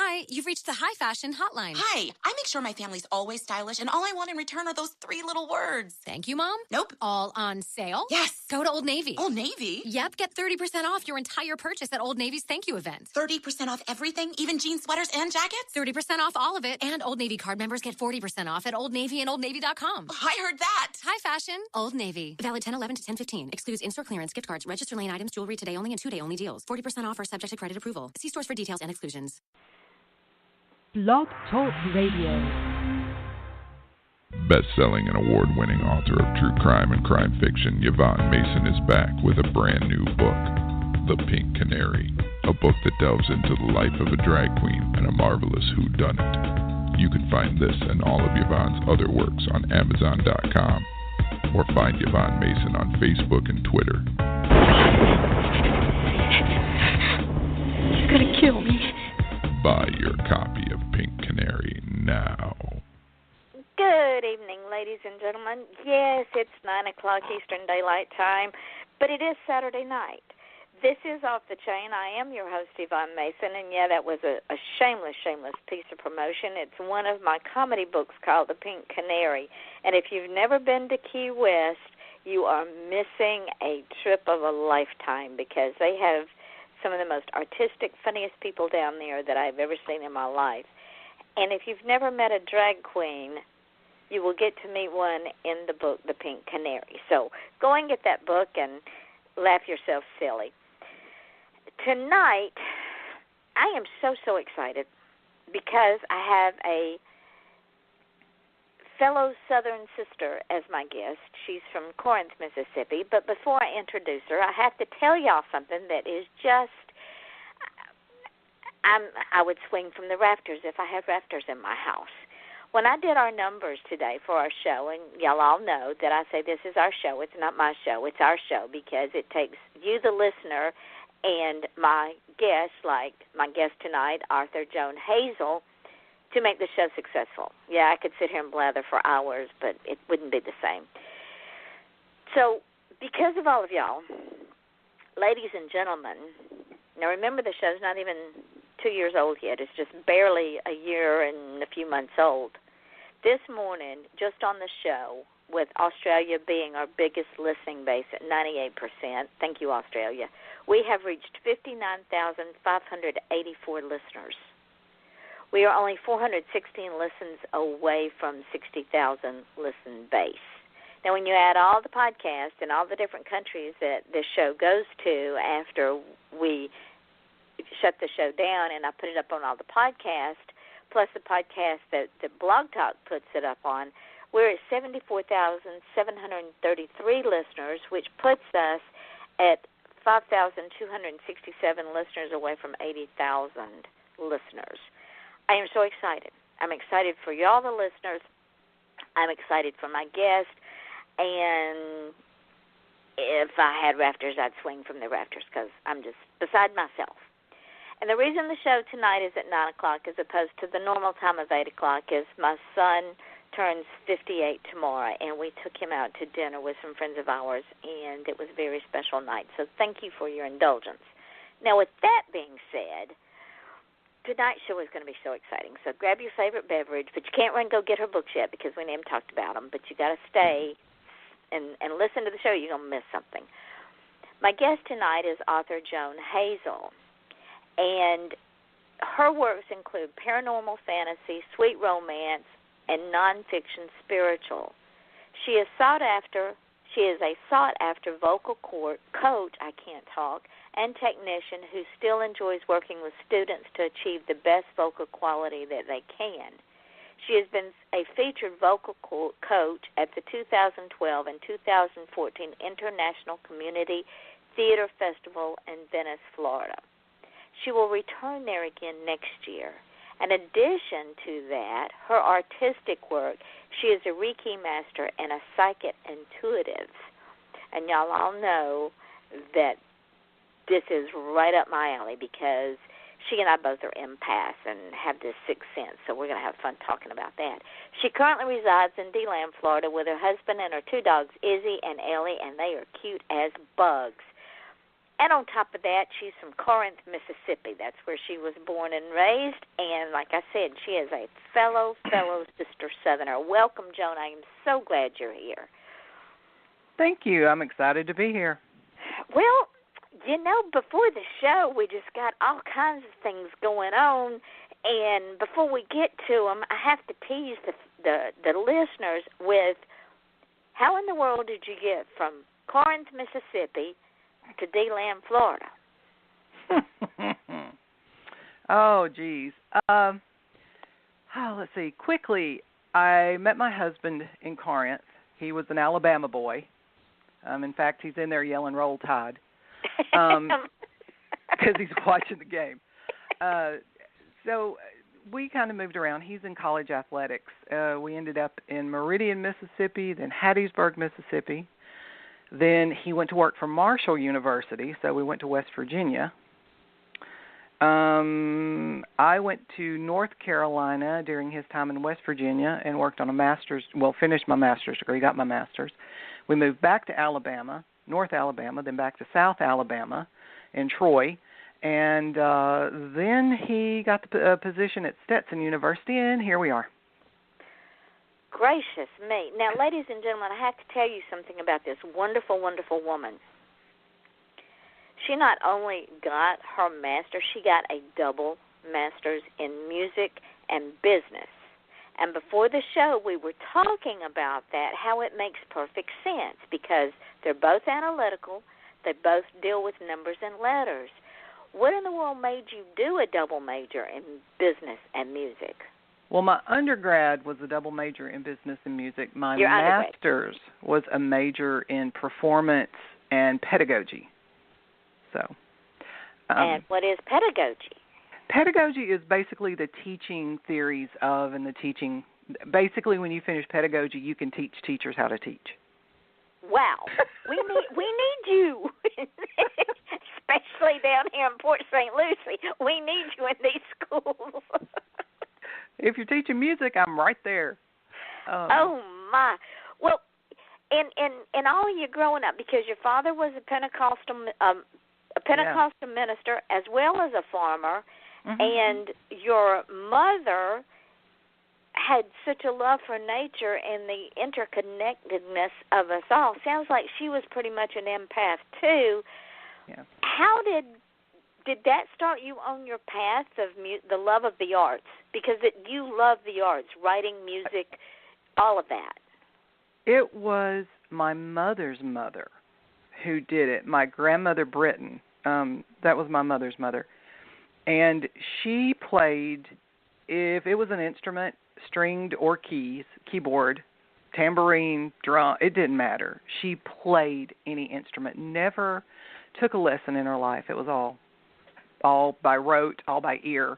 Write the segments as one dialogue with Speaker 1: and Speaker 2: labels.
Speaker 1: Hi, you've reached the High Fashion Hotline.
Speaker 2: Hi, I make sure my family's always stylish, and all I want in return are those 3 little words.
Speaker 1: Thank you, Mom.
Speaker 2: Nope.
Speaker 1: All on sale?
Speaker 2: Yes.
Speaker 1: Go to Old Navy.
Speaker 2: Old Navy?
Speaker 1: Yep, get 30% off your entire purchase at Old Navy's Thank You event.
Speaker 2: 30% off everything, even jeans, sweaters, and jackets?
Speaker 1: 30% off all of it, and Old Navy card members get 40% off at Old Navy and OldNavy.com.
Speaker 2: I heard that.
Speaker 1: High Fashion, Old Navy. Valid 10/11 to 10/15. Excludes in-store clearance, gift cards, register lane items, jewelry today only, and 2-day only deals. 40% off or subject to credit approval. See stores for details and exclusions.
Speaker 3: Blog Talk Radio.
Speaker 4: Best-selling and award-winning author of true crime and crime fiction, Yvonne Mason is back with a brand new book, The Pink Canary, a book that delves into the life of a drag queen and a marvelous whodunit. You can find this and all of Yvonne's other works on Amazon.com or find Yvonne Mason on Facebook and Twitter.
Speaker 5: You're gonna kill me.
Speaker 4: Buy your copy of Pink Canary now.
Speaker 6: Good evening, ladies and gentlemen. Yes, it's 9 o'clock Eastern Daylight Time, but it is Saturday night. This is Off the Chain. I am your host, Yvonne Mason, and yeah, that was a shameless piece of promotion. It's one of my comedy books called The Pink Canary, and if you've never been to Key West, you are missing a trip of a lifetime because they have some of the most artistic, funniest people down there that I've ever seen in my life. And if you've never met a drag queen, you will get to meet one in the book, The Pink Canary. So go and get that book and laugh yourself silly. Tonight, I am so excited because I have a fellow Southern sister as my guest. She's from Corinth, Mississippi. But before I introduce her, I have to tell y'all something that is just, I would swing from the rafters if I had rafters in my house. When I did our numbers today for our show, and y'all all know that I say this is our show, it's not my show, it's our show because it takes you, the listener, and my guests, like my guest tonight, author Joan Hazel, to make the show successful. Yeah, I could sit here and blather for hours, but it wouldn't be the same. So because of all of y'all, ladies and gentlemen, now remember the show's not even 2 years old yet. It's just barely a year and a few months old. This morning, just on the show, with Australia being our biggest listening base at 98%, thank you, Australia, we have reached 59,584 listeners. We are only 416 listens away from 60,000 listen base. Now, when you add all the podcasts and all the different countries that this show goes to after we shut the show down and I put it up on all the podcasts, plus the podcast that Blog Talk puts it up on, we're at 74,733 listeners, which puts us at 5,267 listeners away from 80,000 listeners. I am so excited. I'm excited for y'all, the listeners. I'm excited for my guest. And if I had rafters, I'd swing from the rafters because I'm just beside myself. And the reason the show tonight is at 9 o'clock as opposed to the normal time of 8 o'clock is my son turns 58 tomorrow, and we took him out to dinner with some friends of ours, and it was a very special night. So thank you for your indulgence. Now, with that being said, tonight's show is going to be so exciting. So grab your favorite beverage, but you can't run and go get her books yet because we haven't talked about them, but you got to stay and listen to the show. You're going to miss something. My guest tonight is author Joan Hazel, and her works include paranormal fantasy, sweet romance, and nonfiction spiritual. She is a sought-after vocal coach, and technician who still enjoys working with students to achieve the best vocal quality that they can. She has been a featured vocal coach at the 2012 and 2014 International Community Theater Festival in Venice, Florida. She will return there again next year. In addition to that, her artistic work, she is a Reiki master and a psychic intuitive. And y'all all know that this is right up my alley because she and I both are empaths and have this sixth sense, so we're going to have fun talking about that. She currently resides in DeLand, Florida, with her husband and her 2 dogs, Izzy and Ellie, and they are cute as bugs. And on top of that, she's from Corinth, Mississippi. That's where she was born and raised. And like I said, she is a fellow Sister Southerner. Welcome, Joan. I am so glad you're here.
Speaker 5: Thank you. I'm excited to be here.
Speaker 6: Well, before the show, we just got all kinds of things going on. And before we get to them, I have to tease the listeners with how in the world did you get from Corinth, Mississippi to DeLand, Florida?
Speaker 5: Oh, geez. Let's see. Quickly, I met my husband in Corinth. He was an Alabama boy. In fact, he's in there yelling "Roll Tide" because he's watching the game. So we kind of moved around. He's in college athletics. We ended up in Meridian, Mississippi, then Hattiesburg, Mississippi. Then he went to work for Marshall University, so we went to West Virginia. I went to North Carolina during his time in West Virginia and worked on finished my master's degree, got my master's. We moved back to Alabama, North Alabama, then back to South Alabama in Troy. And then he got the position at Stetson University, and here we are.
Speaker 6: Gracious me. Now, ladies and gentlemen, I have to tell you something about this wonderful, wonderful woman. She not only got her master's, she got a double master's in music and business. And before the show, we were talking about that, how it makes perfect sense, because they're both analytical. They both deal with numbers and letters. What in the world made you do a double major in business and music?
Speaker 5: Well, my undergrad was a double major in business and music. My master's was a major in performance and pedagogy. So,
Speaker 6: and what is pedagogy?
Speaker 5: Pedagogy is basically the teaching theories of and the teaching. Basically, when you finish pedagogy, you can teach teachers how to teach.
Speaker 6: Wow, we need you, especially down here in Port St. Lucie. We need you in these schools.
Speaker 5: If you're teaching music, I'm right there.
Speaker 6: Oh my! Well, in all of you growing up, because your father was a Pentecostal minister as well as a farmer, and your mother had such a love for nature and the interconnectedness of us all. Sounds like she was pretty much an empath too.
Speaker 5: Yeah.
Speaker 6: How did that start you on your path of the love of the arts? Because you love the arts, writing, music, all of that.
Speaker 5: It was my mother's mother who did it. My grandmother Britton. That was my mother's mother. And she played, if it was an instrument, stringed or keyboard, tambourine, drum, it didn't matter. She played any instrument, never took a lesson in her life. It was all by rote, all by ear,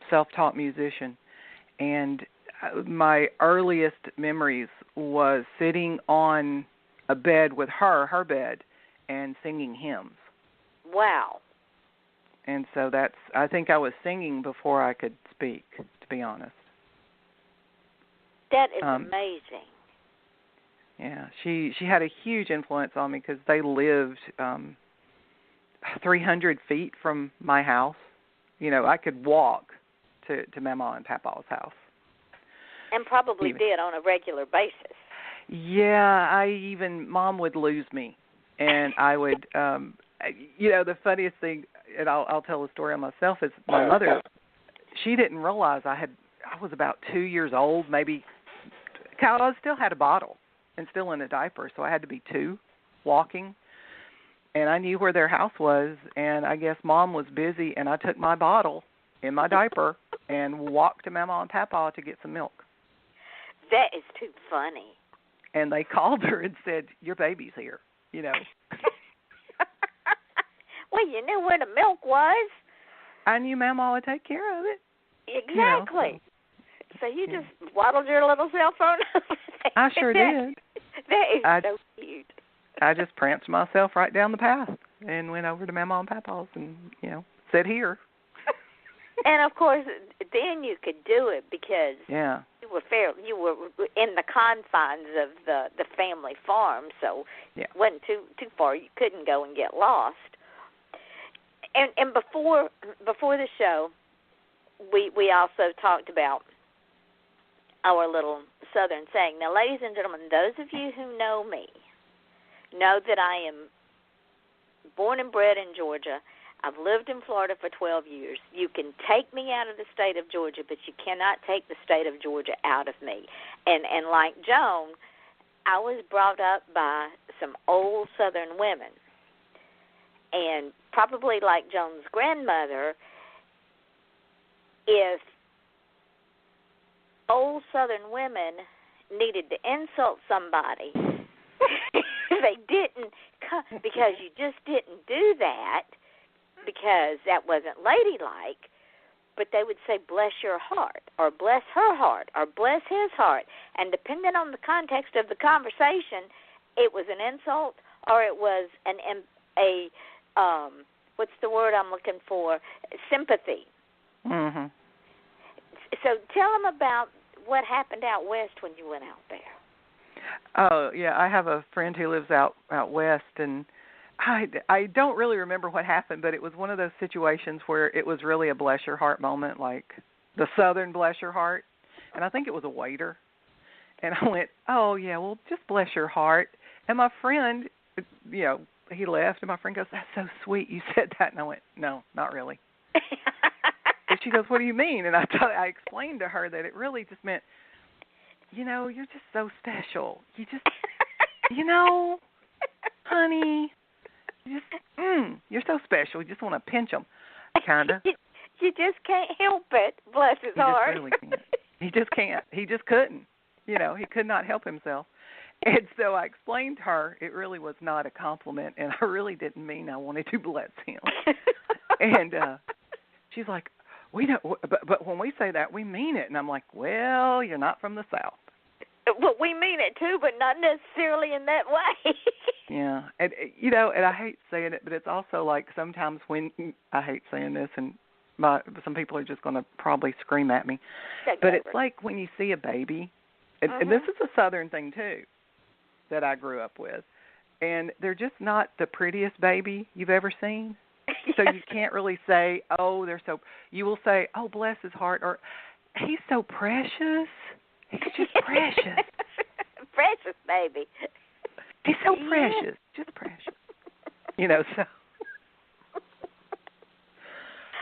Speaker 5: self-taught musician. And my earliest memories was sitting on a bed with her bed, and singing hymns.
Speaker 6: Wow.
Speaker 5: And so I think I was singing before I could speak, to be honest.
Speaker 6: That is amazing.
Speaker 5: Yeah, she had a huge influence on me because they lived 300 feet from my house. You know, I could walk to Mama and Papa's house. And
Speaker 6: probably did on a regular basis.
Speaker 5: Yeah, Mom would lose me. And I would, the funniest thing, and I'll tell a story on myself, is my mother, she didn't realize I was about 2 years old, maybe. I still had a bottle and still in a diaper, so I had to be 2, walking. And I knew where their house was, and I guess Mom was busy, and I took my bottle in my diaper and walked to Mama and Papa to get some milk.
Speaker 6: That is too funny.
Speaker 5: And they called her and said, "Your baby's here," you know.
Speaker 6: Well, you knew where the milk was.
Speaker 5: I knew Mama would take care of it.
Speaker 6: Exactly.
Speaker 5: You know,
Speaker 6: so you just waddled your little cell phone over there.
Speaker 5: I sure did.
Speaker 6: That is so cute.
Speaker 5: I just pranced myself right down the path and went over to Mama and Papa's and, said here.
Speaker 6: And, of course, then you could do it because you were in the confines of the family farm, so it wasn't too far. You couldn't go and get lost. And before the show, we also talked about our little Southern saying. Now, ladies and gentlemen, those of you who know me know that I am born and bred in Georgia. I've lived in Florida for 12 years. You can take me out of the state of Georgia, but you cannot take the state of Georgia out of me. And like Joan, I was brought up by some old Southern women. And probably like Joan's grandmother, if old Southern women needed to insult somebody, they didn't, because you just didn't do that, because that wasn't ladylike, but they would say, bless your heart, or bless her heart, or bless his heart. And depending on the context of the conversation, it was an insult or it was a what's the word I'm looking for? Sympathy.
Speaker 5: Mm-hmm.
Speaker 6: So tell them about what happened out west when you went out there.
Speaker 5: Oh, yeah, I have a friend who lives out west, and I don't really remember what happened, but it was one of those situations where it was really a bless your heart moment, like the Southern bless your heart. And I think it was a waiter. And I went, oh, yeah, well, just bless your heart. And my friend, you know, he left, and my friend goes, that's so sweet you said that. And I went, no, not really. And she goes, what do you mean? And I explained to her that it really just meant, you know, you're just so special. You just, you know, honey, you're so special. You just want to pinch them, kind of.
Speaker 6: You just can't help it, bless his heart.
Speaker 5: He just really can't. He just can't. He just couldn't. You know, he could not help himself. And so I explained to her it really was not a compliment, and I really didn't mean I wanted to bless him. And she's like, we don't, but when we say that, we mean it. And I'm like, well, you're not from the South.
Speaker 6: Well, we mean it too, but not necessarily in that way.
Speaker 5: Yeah, and you know, and I hate saying it, but it's also like sometimes when I hate saying this, and some people are just going to probably scream at me, but it's like when you see a baby, and this is a Southern thing too that I grew up with, and they're just not the prettiest baby you've ever seen. So you can't really say, oh, they're so. You will say, oh, bless his heart, or he's so precious. He's just precious.
Speaker 6: Precious baby.
Speaker 5: He's so precious, just precious. You know, so.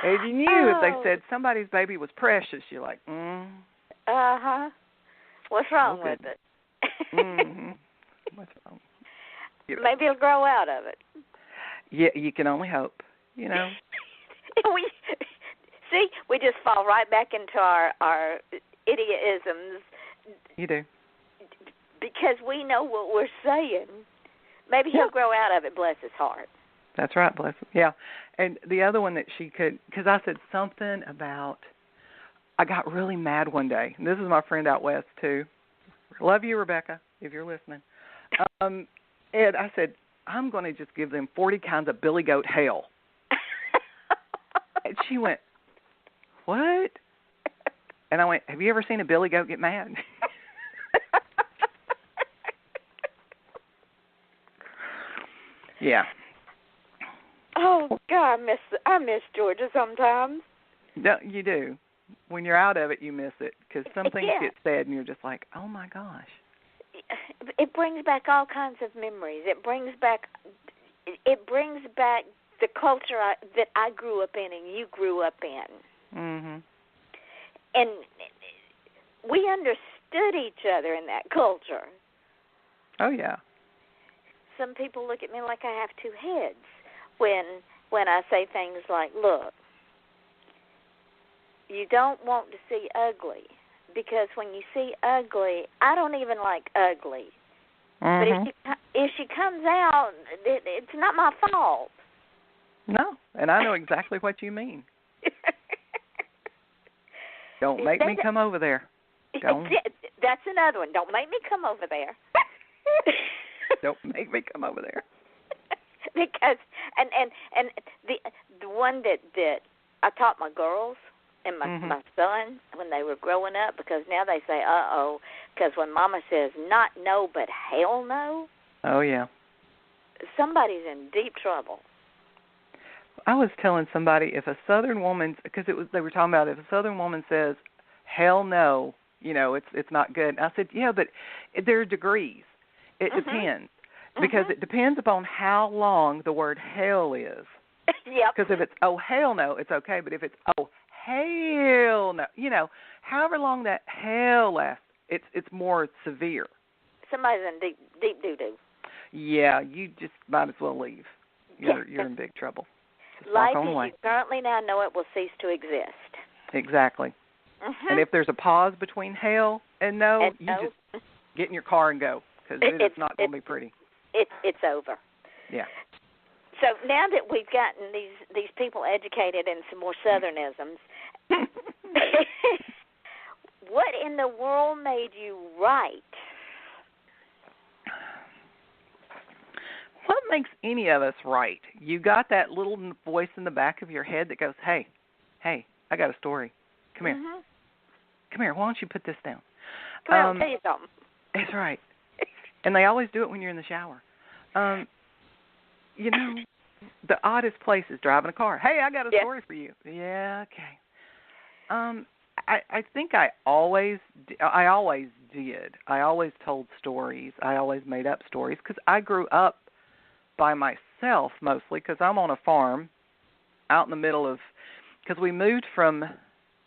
Speaker 5: And you knew if they said somebody's baby was precious, you're like,
Speaker 6: Uh-huh. What's wrong with it?
Speaker 5: Mm-hmm. What's wrong? You know.
Speaker 6: Maybe he'll grow out of it.
Speaker 5: Yeah, you can only hope, you know.
Speaker 6: We just fall right back into our idiotisms.
Speaker 5: You do.
Speaker 6: Because we know what we're saying. Maybe he'll grow out of it, bless his heart.
Speaker 5: That's right, bless him. Yeah. And the other one that she could, because I said something about, I got really mad one day. And this is my friend out west, too. Love you, Rebecca, if you're listening. And I said, I'm going to just give them 40 kinds of billy goat hell. And she went, what? And I went, have you ever seen a billy goat get mad? Yeah.
Speaker 6: Oh God, I miss Georgia sometimes.
Speaker 5: No, you do. When you're out of it, you miss it because some things get said, and you're just like, oh my gosh.
Speaker 6: It brings back all kinds of memories. It brings back the culture that I grew up in and you grew up in.
Speaker 5: Mhm.
Speaker 6: And we understood each other in that culture.
Speaker 5: Oh yeah.
Speaker 6: Some people look at me like I have two heads when I say things like, look, you don't want to see ugly because when you see ugly, I don't even like ugly.
Speaker 5: Mm-hmm.
Speaker 6: But if she comes out, it's not my fault.
Speaker 5: No, and I know exactly what you mean. Don't make me come over there. Don't.
Speaker 6: That's another one. Don't make me come over there.
Speaker 5: Don't make me come over there.
Speaker 6: Because and the one that I taught my girls and my son when they were growing up, because now they say, uh-oh, because when Mama says not no but hell no.
Speaker 5: Oh, yeah.
Speaker 6: Somebody's in deep trouble.
Speaker 5: I was telling somebody if a Southern woman, because they were talking about if a Southern woman says hell no, it's not good. And I said, yeah, but there are degrees. It depends. Because it depends upon how long the word hell is.
Speaker 6: Yep.
Speaker 5: Because if it's, oh, hell no, it's okay. But if it's, oh, hell no, however long that hell lasts, it's more severe.
Speaker 6: Somebody's in deep doo-doo.
Speaker 5: Yeah, you just might as well leave. You're in big trouble. Just
Speaker 6: Life
Speaker 5: walk on
Speaker 6: as
Speaker 5: away.
Speaker 6: you currently now know it will cease to exist.
Speaker 5: Exactly. And if there's a pause between hell and no, just get in your car and go, because it's not going to be pretty.
Speaker 6: It's over.
Speaker 5: Yeah.
Speaker 6: So now that we've gotten these people educated in some more Southernisms, what in the world made you write?
Speaker 5: What makes any of us write? You got that little voice in the back of your head that goes, hey, I got a story. Come here. Come here. Why don't you put this down?
Speaker 6: Come on, I'll tell you something.
Speaker 5: That's right. And they always do it when you're in the shower. The oddest place is driving a car. Hey, I got a story for you. Yeah, okay. I think I always did. I always told stories. I always made up stories because I grew up by myself mostly because I'm on a farm out in the middle of, because we moved from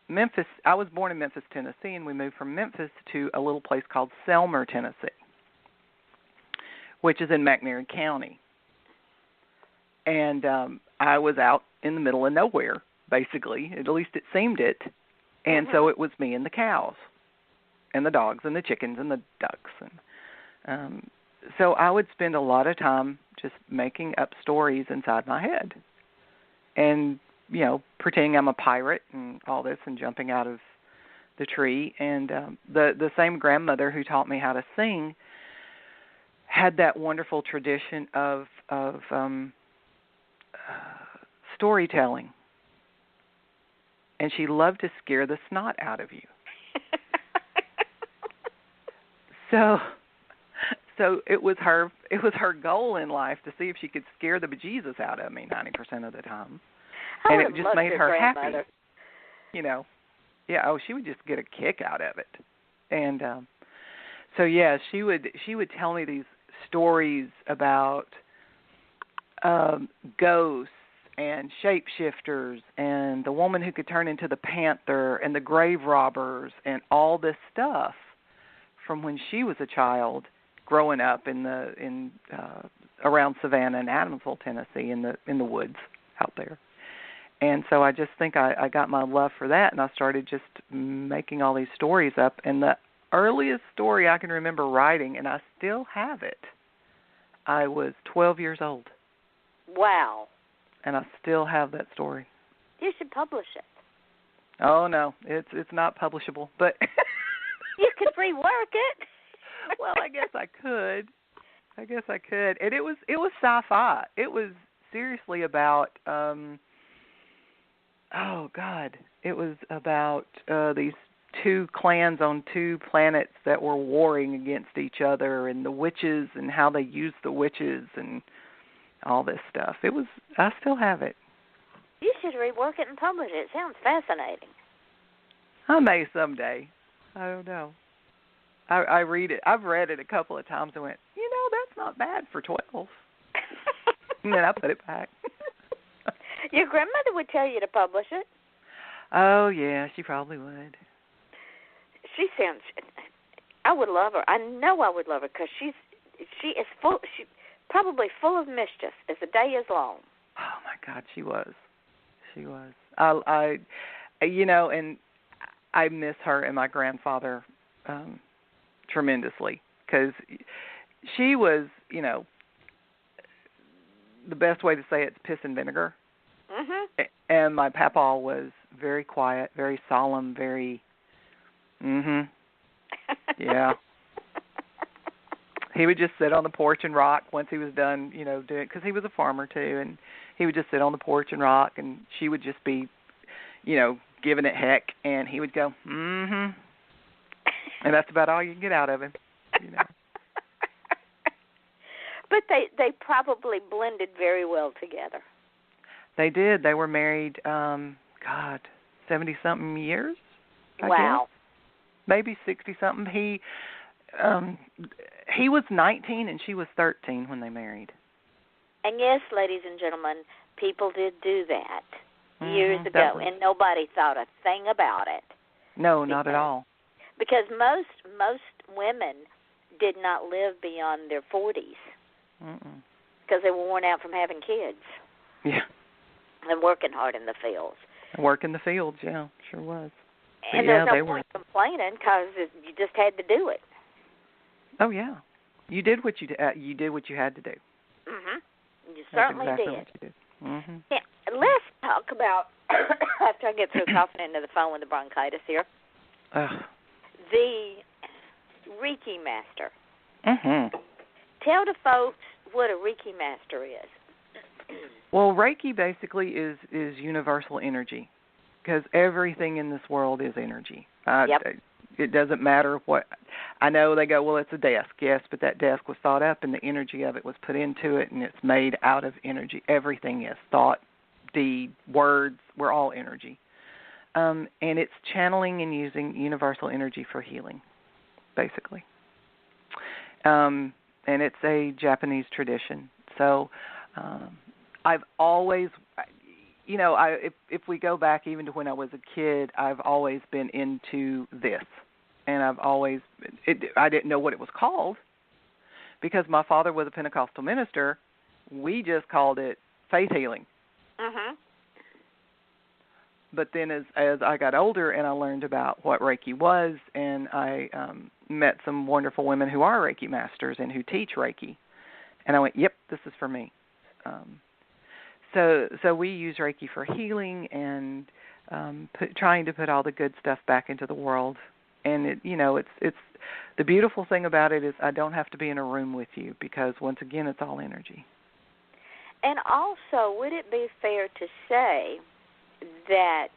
Speaker 5: Memphis. I was born in Memphis, Tennessee, and we moved from Memphis to a little place called Selmer, Tennessee, which is in McNairy County. And I was out in the middle of nowhere, basically. At least it seemed it. And so it was me and the cows and the dogs and the chickens and the ducks. And so I would spend a lot of time just making up stories inside my head and, pretending I'm a pirate and all this and jumping out of the tree. And the same grandmother who taught me how to sing had that wonderful tradition of storytelling, and she loved to scare the snot out of you. So it was her goal in life to see if she could scare the bejesus out of me 90% of the time, and it just made her happy. Yeah. Oh, she would just get a kick out of it, and she would tell me these stories about ghosts and shapeshifters and the woman who could turn into the panther and the grave robbers and all this stuff from when she was a child growing up in around Savannah and Adamsville, Tennessee, in the woods out there. And so I just think I got my love for that, and I started just making all these stories up. And the earliest story I can remember writing, and I still have it, I was 12 years old.
Speaker 6: Wow.
Speaker 5: And I still have that story.
Speaker 6: You should publish it.
Speaker 5: Oh, no. It's not publishable, but
Speaker 6: you could rework it.
Speaker 5: Well, I guess I could. And it was sci-fi. It was seriously about it was about these two clans on two planets that were warring against each other, and the witches and how they used the witches and all this stuff. I still have it.
Speaker 6: You should rework it and publish it. It sounds fascinating. I
Speaker 5: may someday. I don't know. I read it. I've read it a couple of times and went, that's not bad for 12. And then I put it back.
Speaker 6: Your grandmother would tell you to publish it.
Speaker 5: Oh, yeah, she probably would.
Speaker 6: I would love her. I know I would love her because she is probably full of mischief as the day is long.
Speaker 5: Oh, my God, she was. And I miss her and my grandfather tremendously because she was, the best way to say it's piss and vinegar. Mm-hmm. And my papa was very quiet, very solemn, very, yeah. He would just sit on the porch and rock once he was done, doing it, because he was a farmer too, and he would just sit on the porch and rock, and she would just be, giving it heck, and he would go, mm-hmm. And that's about all you can get out of him, you know.
Speaker 6: But they probably blended very well together.
Speaker 5: They did. They were married, 70-something years, I
Speaker 6: wow.
Speaker 5: guess. Maybe 60-something. He was 19 and she was 13 when they married.
Speaker 6: And yes, ladies and gentlemen, people did do that years ago, and nobody thought a thing about it.
Speaker 5: No, not at all.
Speaker 6: Because most women did not live beyond their 40s because they were worn out from having kids.
Speaker 5: Yeah.
Speaker 6: And working hard in the fields.
Speaker 5: Work in the fields, yeah, sure was.
Speaker 6: And there's no point complaining because you just had to do it.
Speaker 5: Oh yeah, you did what you had to do.
Speaker 6: Mhm. You certainly
Speaker 5: That's exactly
Speaker 6: did.
Speaker 5: What you did. Mhm.
Speaker 6: Yeah. Let's talk about after I get through coughing into the phone with the bronchitis here. The Reiki master.
Speaker 5: Mhm.
Speaker 6: Tell the folks what a Reiki master is.
Speaker 5: Well, Reiki basically is universal energy, because everything in this world is energy. It doesn't matter what. I know they go, well, it's a desk. Yes, but that desk was thought up, and the energy of it was put into it, and it's made out of energy. Everything is thought, deed, words. We're all energy. And it's channeling and using universal energy for healing, basically. And it's a Japanese tradition. So I've always, you know, if we go back even to when I was a kid, I've always been into this. And I've always, I didn't know what it was called because my father was a Pentecostal minister. We just called it faith healing.
Speaker 6: Uh-huh.
Speaker 5: But then as I got older and I learned about what Reiki was, and I met some wonderful women who are Reiki masters and who teach Reiki, and I went, yep, this is for me. So we use Reiki for healing and trying to put all the good stuff back into the world. And it's the beautiful thing about it is I don't have to be in a room with you because once again it's all energy.
Speaker 6: And also, would it be fair to say that,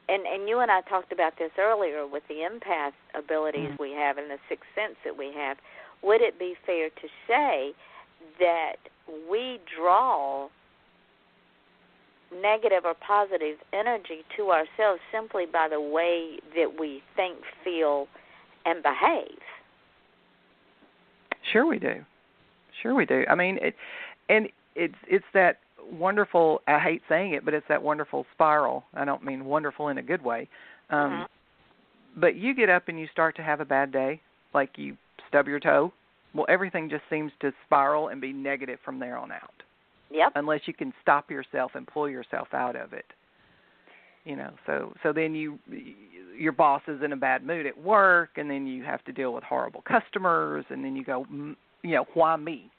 Speaker 6: and you and I talked about this earlier with the empath abilities we have and the sixth sense that we have, would it be fair to say that we draw negative or positive energy to ourselves simply by the way that we think, feel, and behave?
Speaker 5: Sure we do. I mean, it's that wonderful, I hate saying it, but it's that wonderful spiral. I don't mean wonderful in a good way. But you get up and you start to have a bad day, like you stub your toe. Well, everything just seems to spiral and be negative from there on out.
Speaker 6: Yep.
Speaker 5: Unless you can stop yourself and pull yourself out of it. You know, so then your boss is in a bad mood at work, and then you have to deal with horrible customers, and then you go, why me?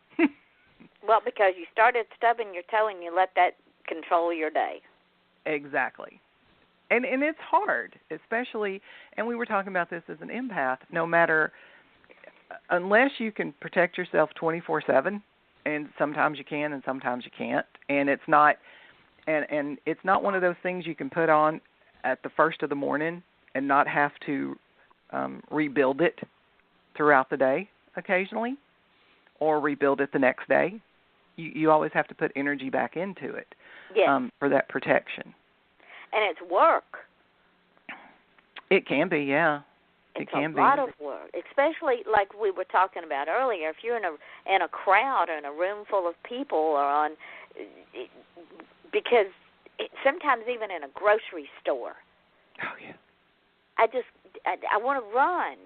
Speaker 6: Well, because you started stubbing your toe and you let that control your day.
Speaker 5: Exactly. And it's hard, especially, and we were talking about this as an empath, no matter, unless you can protect yourself 24/7, and sometimes you can and sometimes you can't, and it's not one of those things you can put on at the first of the morning and not have to rebuild it throughout the day occasionally or rebuild it the next day. You always have to put energy back into it for that protection. And
Speaker 6: it's work.
Speaker 5: It can be, yeah.
Speaker 6: It's a lot of work, especially like we were talking about earlier. If you're in a crowd or in a room full of people, or because sometimes even in a grocery store.
Speaker 5: Oh yeah.
Speaker 6: I want to run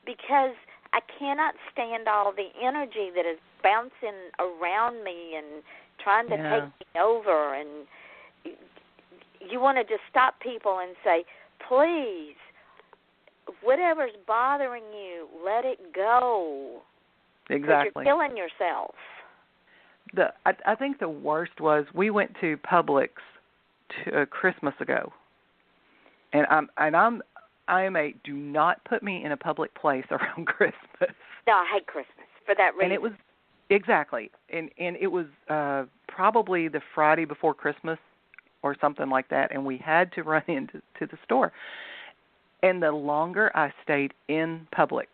Speaker 6: because I cannot stand all the energy that is bouncing around me and trying to take me over. And you want to just stop people and say, please, whatever's bothering you, let it go.
Speaker 5: Exactly.
Speaker 6: Because you're killing yourself.
Speaker 5: I think the worst was we went to Publix Christmas ago, and I am a do not put me in a public place around Christmas.
Speaker 6: No, I hate Christmas for that reason.
Speaker 5: And it was exactly, and it was probably the Friday before Christmas, or something like that, and we had to run into the store. And the longer I stayed in Publix,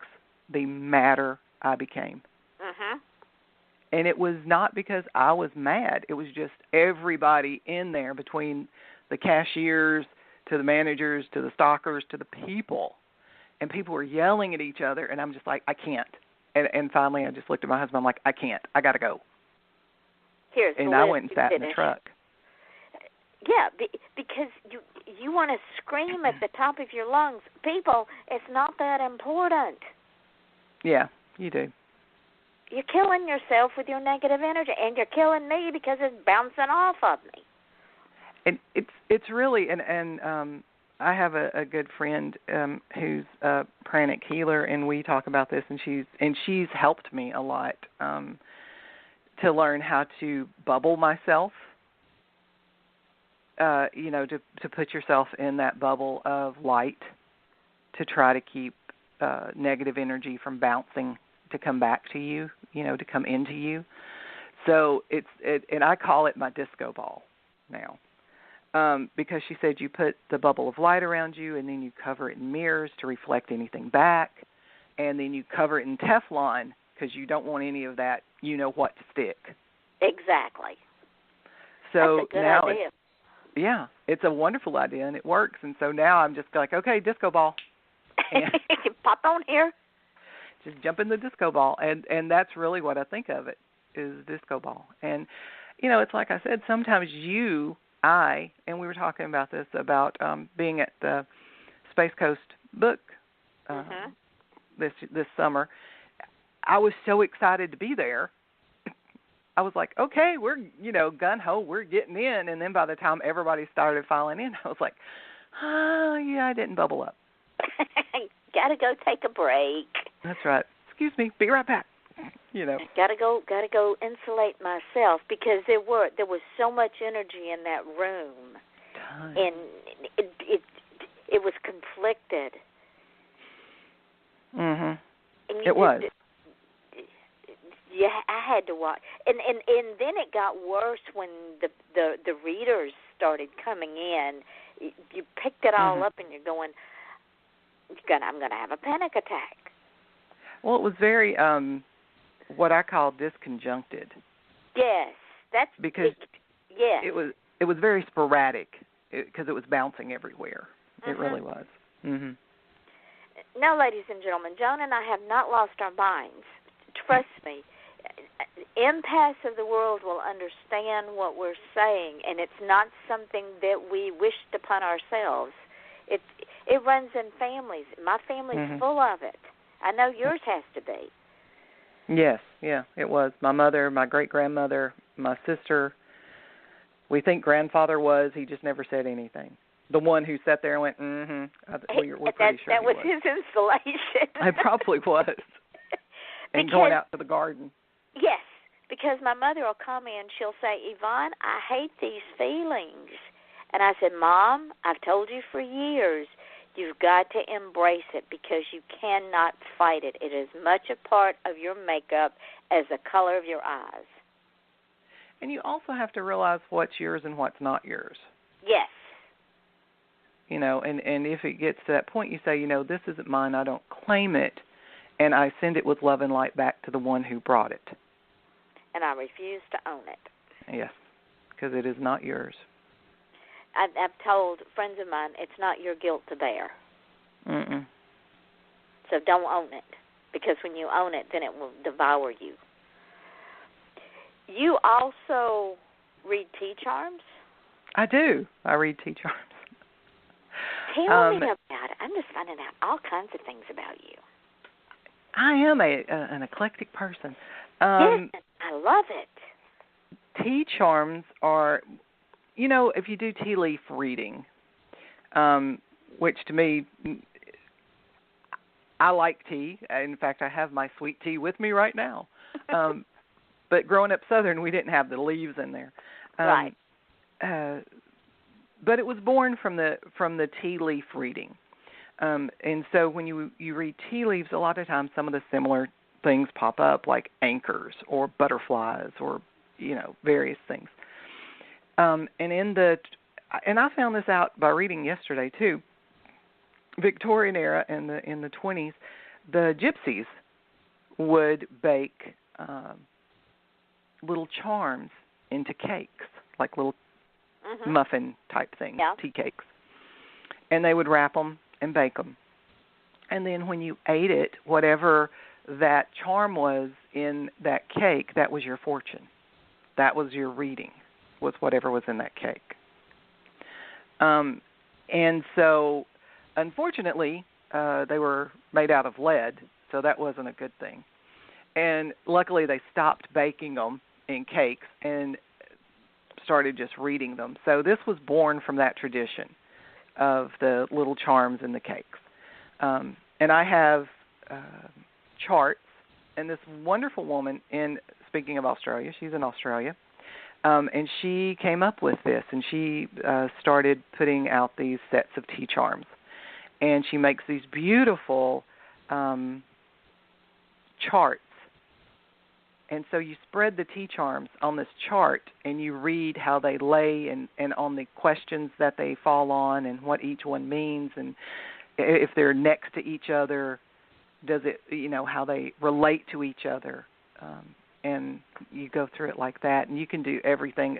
Speaker 5: the madder I became.
Speaker 6: Mhm.
Speaker 5: And it was not because I was mad. It was just everybody in there, between the cashiers to the managers to the stockers to the people. And people were yelling at each other, and I'm just like, I can't. And finally I just looked at my husband. I'm like, I can't. I got to go. And I went and sat in the truck.
Speaker 6: Yeah, because you want to scream at the top of your lungs. People, it's not that important.
Speaker 5: Yeah, you do.
Speaker 6: You're killing yourself with your negative energy, and you're killing me because it's bouncing off of me.
Speaker 5: And it's really, and I have a good friend who's a pranic healer, and we talk about this, and she's helped me a lot to learn how to bubble myself. To put yourself in that bubble of light, to try to keep negative energy from bouncing to come back to you, to come into you. So and I call it my disco ball now. Because she said you put the bubble of light around you, and then you cover it in mirrors to reflect anything back, and then you cover it in Teflon because you don't want any of that, what to stick.
Speaker 6: Exactly.
Speaker 5: So
Speaker 6: that's a good
Speaker 5: now
Speaker 6: idea.
Speaker 5: Yeah, it's a wonderful idea, and it works. And so now I'm just like, okay, disco ball. And
Speaker 6: pop on here.
Speaker 5: Just jump in the disco ball, and that's really what I think of it, is disco ball. And it's like I said, sometimes and we were talking about this, about being at the Space Coast book this summer. I was so excited to be there. I was like, okay, we're, gun-ho, we're getting in. And then by the time everybody started filing in, I was like, I didn't bubble up.
Speaker 6: Gotta go take a break.
Speaker 5: That's right. Excuse me, be right back.
Speaker 6: Gotta go insulate myself, because there was so much energy in that room, and it was conflicted.
Speaker 5: Mhm. It was.
Speaker 6: Yeah, I had to watch, and then it got worse when the readers started coming in. You picked it all up, and you're going, I'm going to have a panic attack.
Speaker 5: Well, it was very what I call disconjuncted.
Speaker 6: Yes, that's
Speaker 5: because
Speaker 6: yes.
Speaker 5: it was very sporadic because it was bouncing everywhere. It really was. Mhm.
Speaker 6: Now, ladies and gentlemen, Joan and I have not lost our minds. Trust me. Empaths of the world will understand what we're saying, and it's not something that we wished upon ourselves. It runs in families. My family's full of it. I know yours has to be.
Speaker 5: Yes, yeah, it was. My mother, my great-grandmother, my sister. We think grandfather was. He just never said anything. The one who sat there and went, we're pretty sure
Speaker 6: that was
Speaker 5: was
Speaker 6: his installation.
Speaker 5: It probably was. And going out to the garden.
Speaker 6: Yes, because my mother will come in, she'll say, Yvonne, I hate these feelings. And I said, Mom, I've told you for years, you've got to embrace it, because you cannot fight it. It is much a part of your makeup as the color of your eyes.
Speaker 5: And you also have to realize what's yours and what's not yours.
Speaker 6: Yes.
Speaker 5: And if it gets to that point, you say, this isn't mine, I don't claim it, and I send it with love and light back to the one who brought it.
Speaker 6: And I refuse to own it.
Speaker 5: Yes, because it is not yours.
Speaker 6: I've told friends of mine, it's not your guilt to bear.
Speaker 5: Mm-mm.
Speaker 6: So don't own it, because when you own it, then it will devour you. You also read tea charms?
Speaker 5: I do. I read tea charms.
Speaker 6: Tell me about it. I'm just finding out all kinds of things about you.
Speaker 5: I am an eclectic person.
Speaker 6: Yes, I love it.
Speaker 5: Tea charms are, if you do tea leaf reading, which to me, I like tea. In fact, I have my sweet tea with me right now. But growing up Southern, we didn't have the leaves in there.
Speaker 6: Right.
Speaker 5: But it was born from the tea leaf reading. And so when you read tea leaves, a lot of times some of the similar things pop up, like anchors or butterflies or, various things. And in the and I found this out by reading yesterday too. Victorian era in the 20s, the gypsies would bake little charms into cakes, like little muffin type things, tea cakes, and they would wrap them and bake them. And then when you ate it, whatever that charm was in that cake, that was your fortune. That was your reading, was whatever was in that cake. And so, unfortunately, they were made out of lead, so that wasn't a good thing. And luckily, they stopped baking them in cakes and started just reading them. So this was born from that tradition of the little charms in the cakes. And I have charts, and this wonderful woman, speaking of Australia, she's in Australia, and she came up with this, and she started putting out these sets of tea charms. And she makes these beautiful charts. And so you spread the tea charms on this chart, and you read how they lay and on the questions that they fall on and what each one means, and if they're next to each other, does it, how they relate to each other. And you go through it like that, and you can do everything.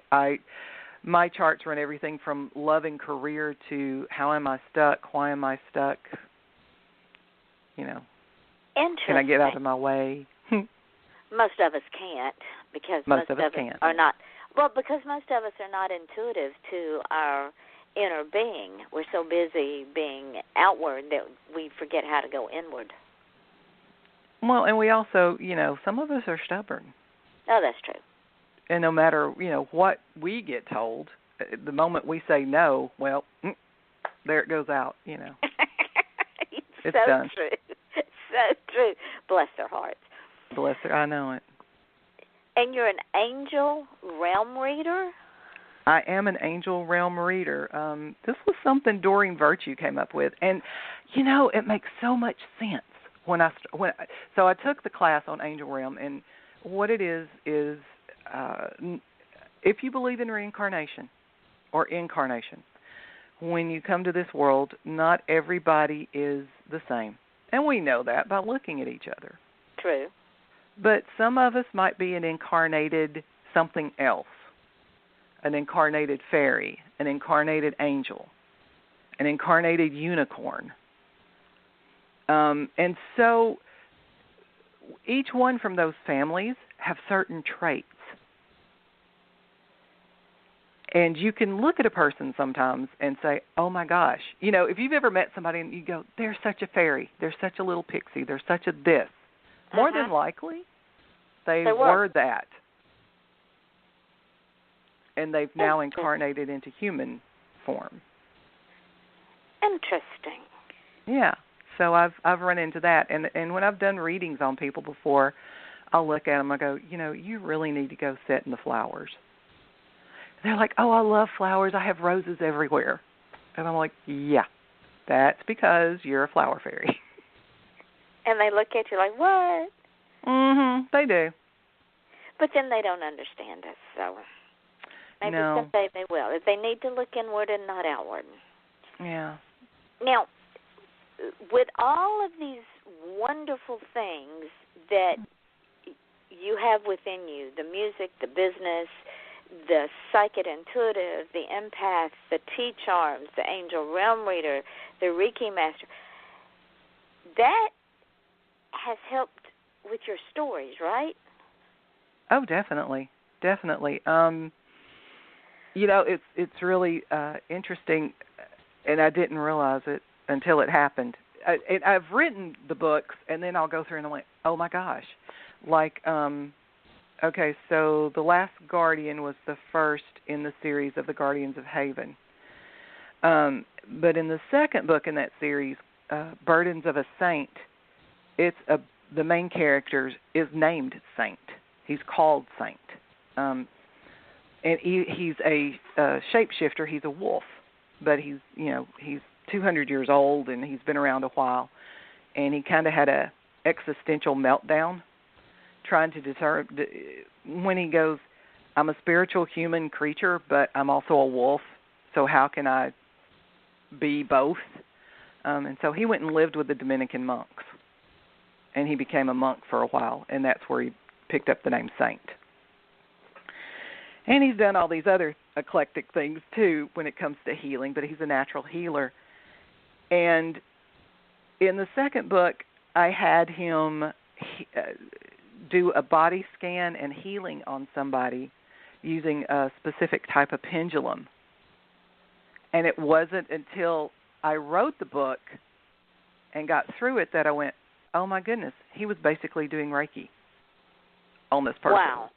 Speaker 5: My charts run everything from love and career to how am I stuck, why am I stuck,
Speaker 6: Interesting.
Speaker 5: Can I get out of my way?
Speaker 6: Most of us can't, because most of us are not. Well, because most of us are not intuitive to our inner being. We're so busy being outward that we forget how to go inward.
Speaker 5: Well, and we also, some of us are stubborn.
Speaker 6: Oh, that's true.
Speaker 5: And no matter, what we get told, the moment we say no, well, there it goes out,
Speaker 6: It's
Speaker 5: It's
Speaker 6: so
Speaker 5: done.
Speaker 6: true. So true. Bless their hearts.
Speaker 5: Bless her, I know it.
Speaker 6: And you're an angel realm reader?
Speaker 5: I am an angel realm reader. This was something Doreen Virtue came up with, and it makes so much sense so I took the class on angel realm, and what it is if you believe in reincarnation or incarnation, when you come to this world, not everybody is the same, and we know that by looking at each other.
Speaker 6: True.
Speaker 5: But some of us might be an incarnated something else, an incarnated fairy, an incarnated angel, an incarnated unicorn. And so each one from those families have certain traits. And you can look at a person sometimes and say, oh, my gosh. If you've ever met somebody and you go, they're such a fairy, they're such a little pixie, they're such a this. More than likely, they were that. And they've now incarnated into human form.
Speaker 6: Interesting.
Speaker 5: Yeah. So I've run into that. And when I've done readings on people before, I'll look at them and I go, you really need to go sit in the flowers. They're like, oh, I love flowers. I have roses everywhere. And I'm like, yeah, that's because you're a flower fairy.
Speaker 6: And they look at you like, what?
Speaker 5: They do.
Speaker 6: But then they don't understand us, so maybe someday they will. If they need to look inward and not outward.
Speaker 5: Yeah.
Speaker 6: Now, with all of these wonderful things that you have within you, the music, the business, the psychic intuitive, the empath, the tea charms, the angel realm reader, the Reiki master, that has helped with your stories, right?
Speaker 5: Oh, definitely. Definitely. It's really interesting, and I didn't realize it until it happened. I've written the books, and then I'll go through and I'm like, oh, my gosh. Like, okay, so The Last Guardian was the first in the series of the Guardians of Haven. But in the second book in that series, Burdens of a Saint, the main character is named Saint. He's called Saint. And he's a shapeshifter. He's a wolf. But he's 200 years old, and he's been around a while. And he kind of had a existential meltdown trying to determine when he goes, I'm a spiritual human creature, but I'm also a wolf. so how can I be both? And so he went and lived with the Dominican monks, and he became a monk for a while, and that's where he picked up the name Saint. And he's done all these other eclectic things, too, when it comes to healing, but he's a natural healer. And in the second book, I had him do a body scan and healing on somebody using a specific type of pendulum. And it wasn't until I wrote the book and got through it that I went, oh, my goodness, he was basically doing Reiki on this person.
Speaker 6: Wow.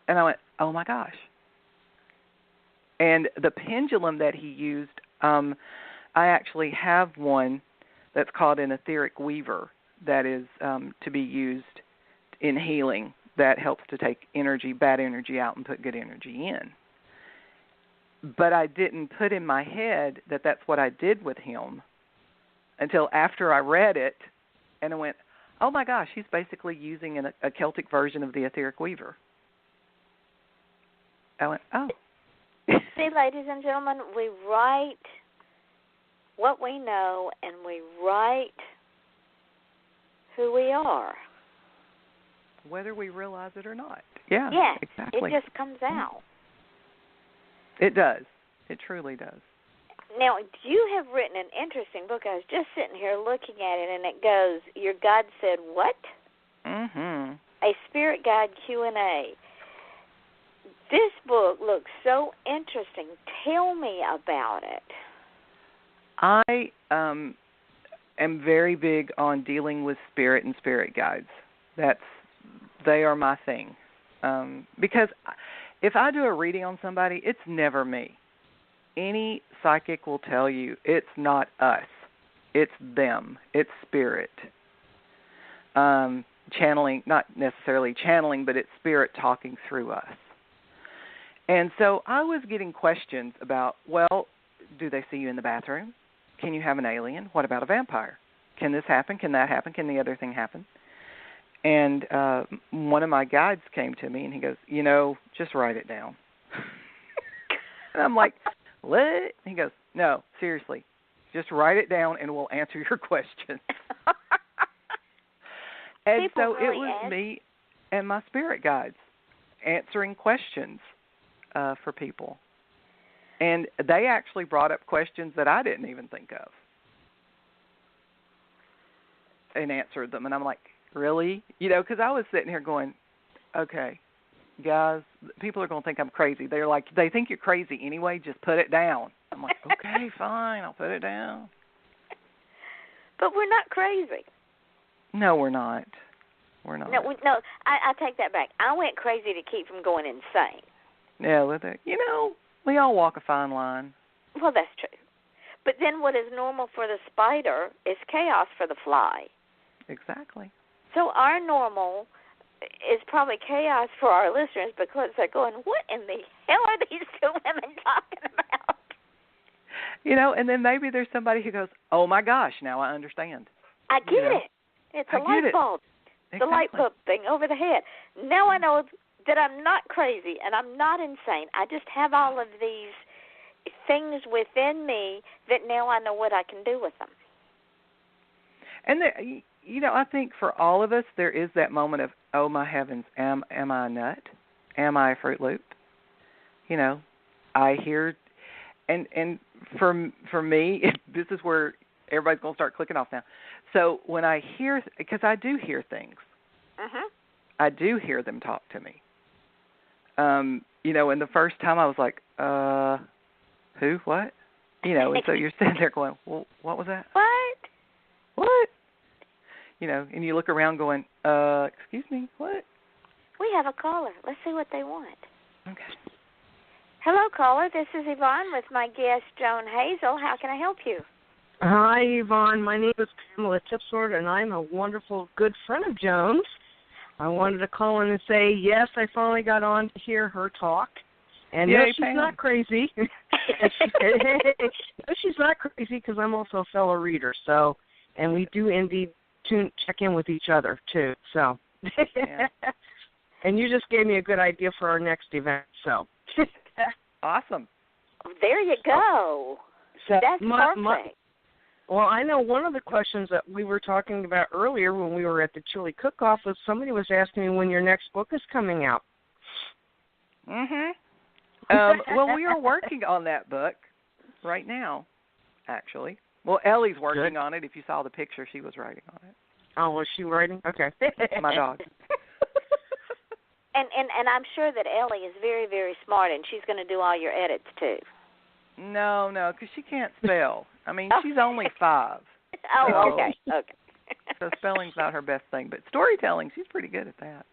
Speaker 5: And I went, oh, my gosh. And the pendulum that he used, I actually have one that's called an etheric weaver that is to be used in healing that helps to take energy, bad energy out and put good energy in. But I didn't put in my head that that's what I did with him until after I read it, and I went, oh, my gosh, he's basically using a Celtic version of the etheric weaver. I went, oh.
Speaker 6: See, ladies and gentlemen, we write what we know, and we write who we are.
Speaker 5: Whether we realize it or not. Yeah,
Speaker 6: yes,
Speaker 5: exactly.
Speaker 6: It just comes out.
Speaker 5: It does. It truly does.
Speaker 6: Now, you have written an interesting book. I was just sitting here looking at it, and it goes, Your God Said What?
Speaker 5: Mm-hmm.
Speaker 6: A Spirit Guide Q&A. This book looks so interesting. Tell me about it.
Speaker 5: I am very big on dealing with spirit and spirit guides. They are my thing. Because if I do a reading on somebody, it's never me. Any psychic will tell you it's not us. It's them. It's spirit. Channeling, not necessarily channeling, but it's spirit talking through us. And so I was getting questions about, well, do they see you in the bathroom? Can you have an alien? What about a vampire? Can this happen? Can that happen? Can the other thing happen? And one of my guides came to me, and he goes, just write it down. And I'm like, what? And he goes, no, seriously, just write it down, and we'll answer your questions. And
Speaker 6: People
Speaker 5: so
Speaker 6: really
Speaker 5: it was me and my spirit guides answering questions for people. And they actually brought up questions that I didn't even think of and answered them. And I'm like, really? Because I was sitting here going, okay, guys, people are going to think I'm crazy. They're like, they think you're crazy anyway, just put it down. I'm like, okay, fine, I'll put it down.
Speaker 6: But we're not crazy.
Speaker 5: No, we're not. We're not.
Speaker 6: No, I take that back. I went crazy to keep from going insane.
Speaker 5: Yeah, with it. We all walk a fine line.
Speaker 6: Well, that's true. But then what is normal for the spider is chaos for the fly.
Speaker 5: Exactly.
Speaker 6: So our normal is probably chaos for our listeners because they're going, what in the hell are these two women talking about?
Speaker 5: And then maybe there's somebody who goes, oh, my gosh, now I understand.
Speaker 6: I get it. It's a light bulb.
Speaker 5: Exactly.
Speaker 6: The light bulb thing over the head. Now I know that I'm not crazy and I'm not insane. I just have all of these things within me that now I know what I can do with them. And
Speaker 5: I think for all of us there is that moment of, oh my heavens, am I a nut? Am I a Fruit Loop? I hear, and for me, this is where everybody's going to start clicking off now. So when I hear, because I do hear things, I do hear them talk to me. And the first time I was like, who, what? And so you're sitting there going, well, what was that? What? And you look around going, excuse me, what?
Speaker 6: We have a caller. Let's see what they want.
Speaker 5: Okay.
Speaker 6: Hello, caller. This is Yvonne with my guest, Joan Hazel. How can I help you?
Speaker 7: Hi, Yvonne. My name is Pamela Tipsword, and I'm a wonderful good friend of Joan's. I wanted to call in and say, yes, I finally got on to hear her talk. And no, she's not crazy. No, she's not crazy because I'm also a fellow reader. So, and we do indeed check in with each other, too. So,
Speaker 5: yeah.
Speaker 7: And you just gave me a good idea for our next event. So,
Speaker 5: awesome.
Speaker 6: There you go.
Speaker 7: So
Speaker 6: That's perfect.
Speaker 7: Well, I know one of the questions that we were talking about earlier when we were at the chili cook-off was somebody was asking me when your next book is coming out.
Speaker 5: Well, we are working on that book right now, actually. Well, Ellie's working on it. If you saw the picture, she was writing on it.
Speaker 7: Oh, was she writing? Okay.
Speaker 5: My dog.
Speaker 6: And I'm sure that Ellie is very, very smart, and she's going to do all your edits, too.
Speaker 5: No, because she can't spell. I mean, she's only 5.
Speaker 6: Oh, okay.
Speaker 5: So spelling's not her best thing, but storytelling, she's pretty good at that.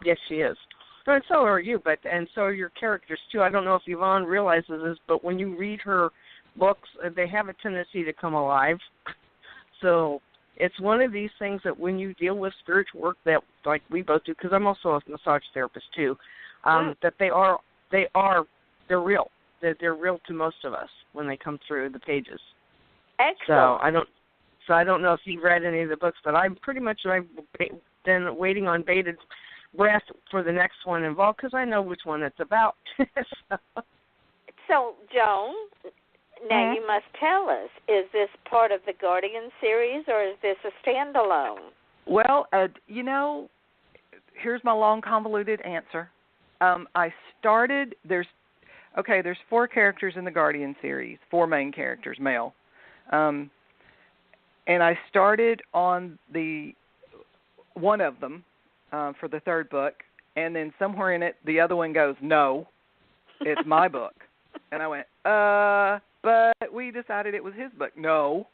Speaker 7: Yes, she is. And so are you, and so are your characters, too. I don't know if Yvonne realizes this, but when you read her books, they have a tendency to come alive. So it's one of these things that when you deal with spiritual work that, like we both do, because I'm also a massage therapist, too, that they're real. They're real to most of us when they come through the pages.
Speaker 6: Excellent.
Speaker 7: So I don't know if you've read any of the books, but I've been waiting on bated breath for the next one involved because I know which one it's about.
Speaker 6: So, Joan, now you must tell us, is this part of the Guardian series or is this a standalone?
Speaker 5: Well, here's my long convoluted answer. There's 4 characters in the Guardian series, 4 main characters, male. And I started on the one of them for the 3rd book, and then somewhere in it, the other one goes, no, it's my book. And I went, but we decided it was his book. No,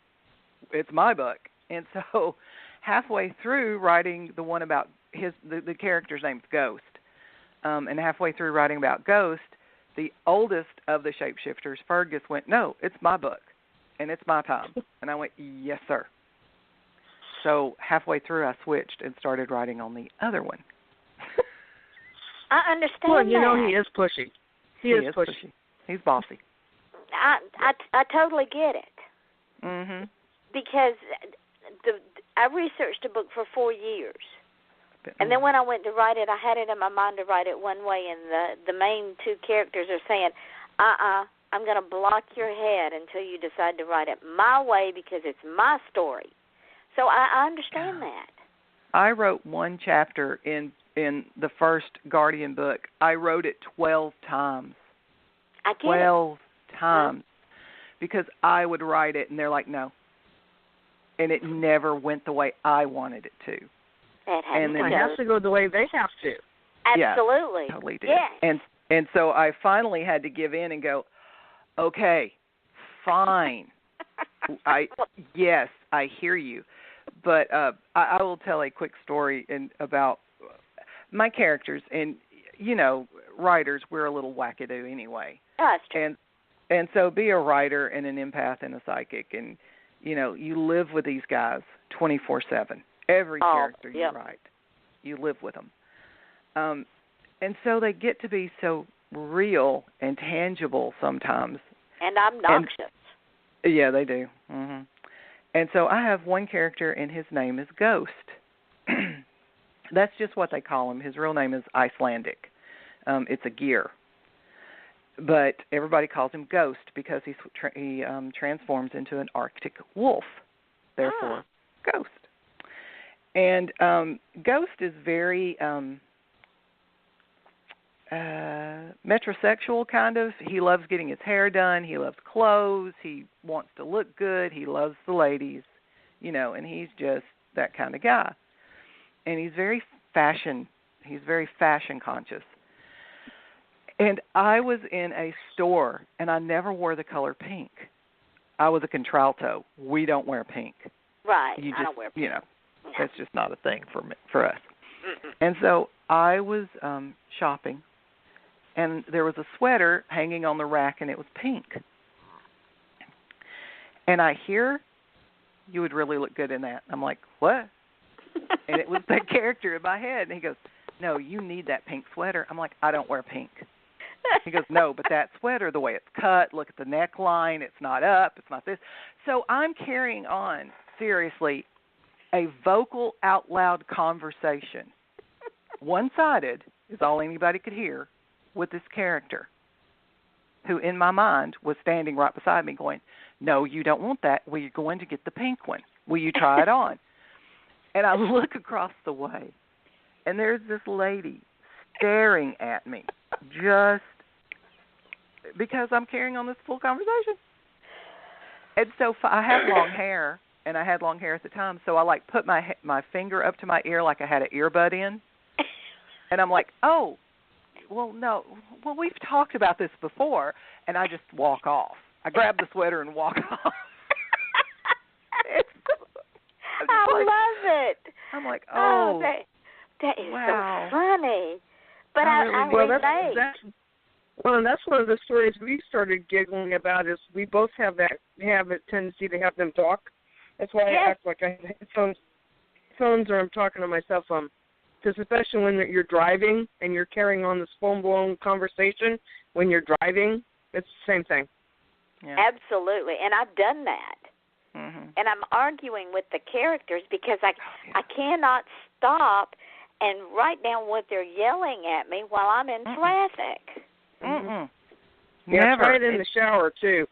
Speaker 5: it's my book. And so halfway through writing the one about the character's name's Ghost, and halfway through writing about Ghost, the oldest of the shapeshifters, Fergus, went, no, it's my book, and it's my time. And I went, yes, sir. So halfway through, I switched and started writing on the other one.
Speaker 6: I understand
Speaker 7: well,
Speaker 6: that.
Speaker 7: He is pushy. He is pushy.
Speaker 5: He's bossy.
Speaker 6: I totally get it.
Speaker 5: Mm-hmm.
Speaker 6: Because I researched a book for 4 years. And then when I went to write it, I had it in my mind to write it one way, and the main 2 characters are saying, I'm going to block your head until you decide to write it my way because it's my story. So I understand that.
Speaker 5: I wrote one chapter in the first Guardian book. I wrote it 12 times.
Speaker 6: I get
Speaker 5: 12 times. Because I would write it, and they're like, no. And it never went the way I wanted it to.
Speaker 6: It
Speaker 7: has to go the way they have to.
Speaker 6: Absolutely.
Speaker 5: Yeah, totally did.
Speaker 6: Yes.
Speaker 5: And so I finally had to give in and go, okay, fine. I hear you. But I will tell a quick story about my characters. And, writers, we're a little wackadoo anyway.
Speaker 6: That's true.
Speaker 5: And so be a writer and an empath and a psychic. And, you live with these guys 24/7. Every character you write, you live with them. And so they get to be so real and tangible sometimes.
Speaker 6: And obnoxious.
Speaker 5: Yeah, they do. Mm-hmm. And so I have one character, and his name is Ghost. That's just what they call him. His real name is Icelandic. It's a gear. But everybody calls him Ghost because he transforms into an Arctic wolf. Therefore, Ghost. And Ghost is very metrosexual, kind of. He loves getting his hair done. He loves clothes. He wants to look good. He loves the ladies, and he's just that kind of guy. And he's very fashion conscious. And I was in a store, and I never wore the color pink. I was a contralto. We don't wear pink.
Speaker 6: Right.
Speaker 5: I
Speaker 6: don't wear pink.
Speaker 5: That's just not a thing for us. And so I was shopping, and there was a sweater hanging on the rack, and it was pink. And I hear, you would really look good in that. I'm like, what? And it was that character in my head. And he goes, no, you need that pink sweater. I'm like, I don't wear pink. He goes, no, but that sweater, the way it's cut, look at the neckline, it's not up, it's not this. So I'm carrying on, seriously, a vocal out loud conversation, one-sided, is all anybody could hear, with this character. who in my mind was standing right beside me going, no, you don't want that. Well, you're going to get the pink one. Will you try it on? And I look across the way, and there's this lady staring at me just because I'm carrying on this full conversation. And so I have long hair, and I had long hair at the time, so I, like, put my finger up to my ear like I had an earbud in. And I'm like, oh, well, no. Well, we've talked about this before, and I just walk off. I grab the sweater and walk off.
Speaker 6: I love it.
Speaker 5: I'm like, oh,
Speaker 6: that is
Speaker 5: wow.
Speaker 6: so funny. But I relate.
Speaker 7: That's one of the stories we started giggling about. Is we both have a tendency to have them talk. That's why I act like I have headphones or I'm talking to my cell phone. Because especially when you're driving and you're carrying on this full-blown conversation, when you're driving, it's the same thing.
Speaker 5: Yeah.
Speaker 6: Absolutely, and I've done that.
Speaker 5: Mm-hmm.
Speaker 6: And I'm arguing with the characters because I cannot stop and write down what they're yelling at me while I'm in traffic.
Speaker 5: Mm-mm.
Speaker 7: Yeah,
Speaker 5: Never.
Speaker 7: try it in the shower, too.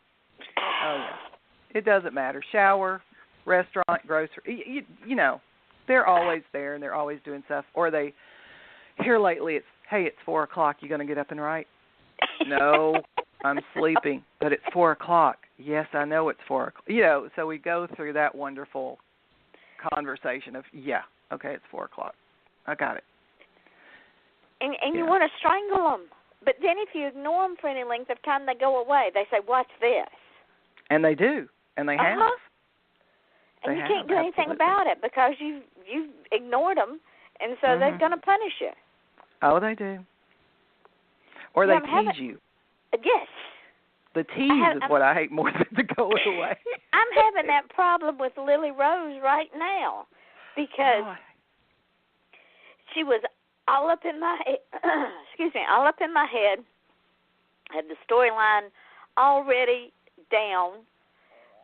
Speaker 5: Oh, yeah. It doesn't matter. Shower, restaurant, grocery, you know, they're always there and they're always doing stuff. Or here lately it's, hey, it's 4 o'clock, you going to get up and write? No, I'm sleeping, but it's 4 o'clock. Yes, I know it's 4 o'clock. You know, so we go through that wonderful conversation of, yeah, okay, it's 4 o'clock. I got it.
Speaker 6: And you want to strangle them. But then if you ignore them for any length of time, they go away. They say, watch this.
Speaker 5: And they do. And they have.
Speaker 6: And you can't do anything about it because you've ignored them, and so they're going to punish you.
Speaker 5: Oh, they do. Or they tease you.
Speaker 6: Yes.
Speaker 5: The tease is what I hate more than the going away.
Speaker 6: I'm having that problem with Lily Rose right now because she was all up in my all up in my head. Had the storyline already down,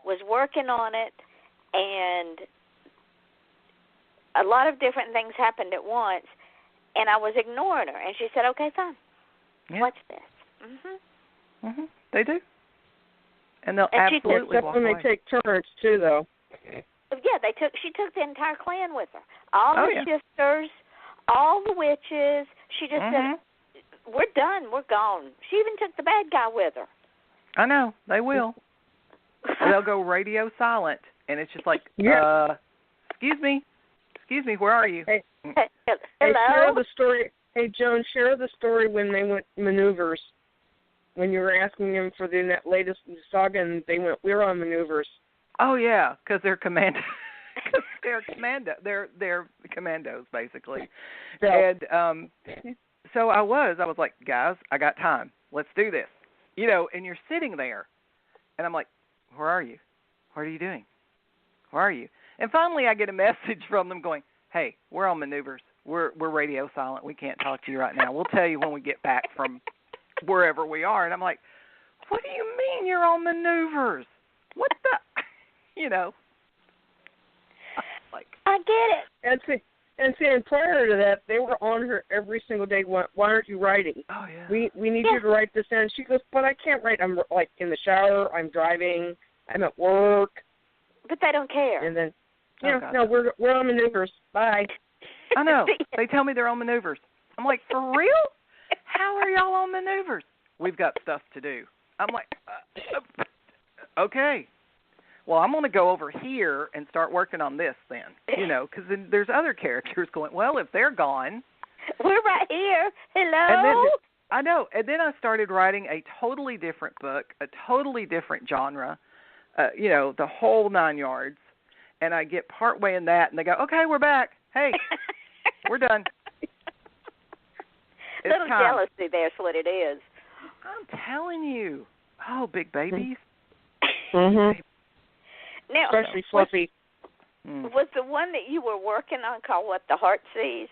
Speaker 6: was working on it, and a lot of different things happened at once, and I was ignoring her. And she said, okay, fine.
Speaker 5: Yeah.
Speaker 6: Watch this.
Speaker 5: They do. And they'll absolutely
Speaker 7: except when they take turns, too, though.
Speaker 6: Yeah, she took the entire clan with her. All the sisters, all the witches. She just said, we're done, we're gone. She even took the bad guy with her.
Speaker 5: I know, they will. They'll go radio silent, and it's just like, excuse me, where are you?
Speaker 7: Hey,
Speaker 6: hello?
Speaker 7: Share the story. Hey, Joan, share the story when they went maneuvers. When you were asking them for the latest saga, and they went, we're on maneuvers.
Speaker 5: Oh, yeah, because they're commando. They're commandos, basically. And so I was like, guys, I got time. Let's do this. You know, and you're sitting there, and I'm like, where are you? What are you doing? Where are you? And finally I get a message from them going, hey, we're on maneuvers. We're radio silent. We can't talk to you right now. We'll tell you when we get back from wherever we are. And I'm like, what do you mean you're on maneuvers? What the, you know. Like,
Speaker 6: I get it.
Speaker 7: And prior to that, they were on her every single day. Why aren't you writing?
Speaker 5: Oh, yeah.
Speaker 7: We need you to write this in. She goes, but I can't write. I'm like in the shower. I'm driving. I'm at work.
Speaker 6: But they don't care.
Speaker 7: And then, we're on maneuvers. Bye.
Speaker 5: I know. They tell me they're on maneuvers. I'm like, for real? How are y'all on maneuvers? We've got stuff to do. I'm like, okay. Well, I'm going to go over here and start working on this then, you know, because then there's other characters going, well, if they're gone.
Speaker 6: We're right here. Hello?
Speaker 5: And then, I know. And then I started writing a totally different book, a totally different genre, you know, the whole 9 yards. And I get partway in that, and they go, okay, we're back. Hey, we're done.
Speaker 6: A little jealousy, that's what it is.
Speaker 5: I'm telling you. Oh, big babies.
Speaker 7: Mm-hmm.
Speaker 6: Now,
Speaker 7: especially Fluffy.
Speaker 6: Was the one that you were working on called what, The Heart Sees?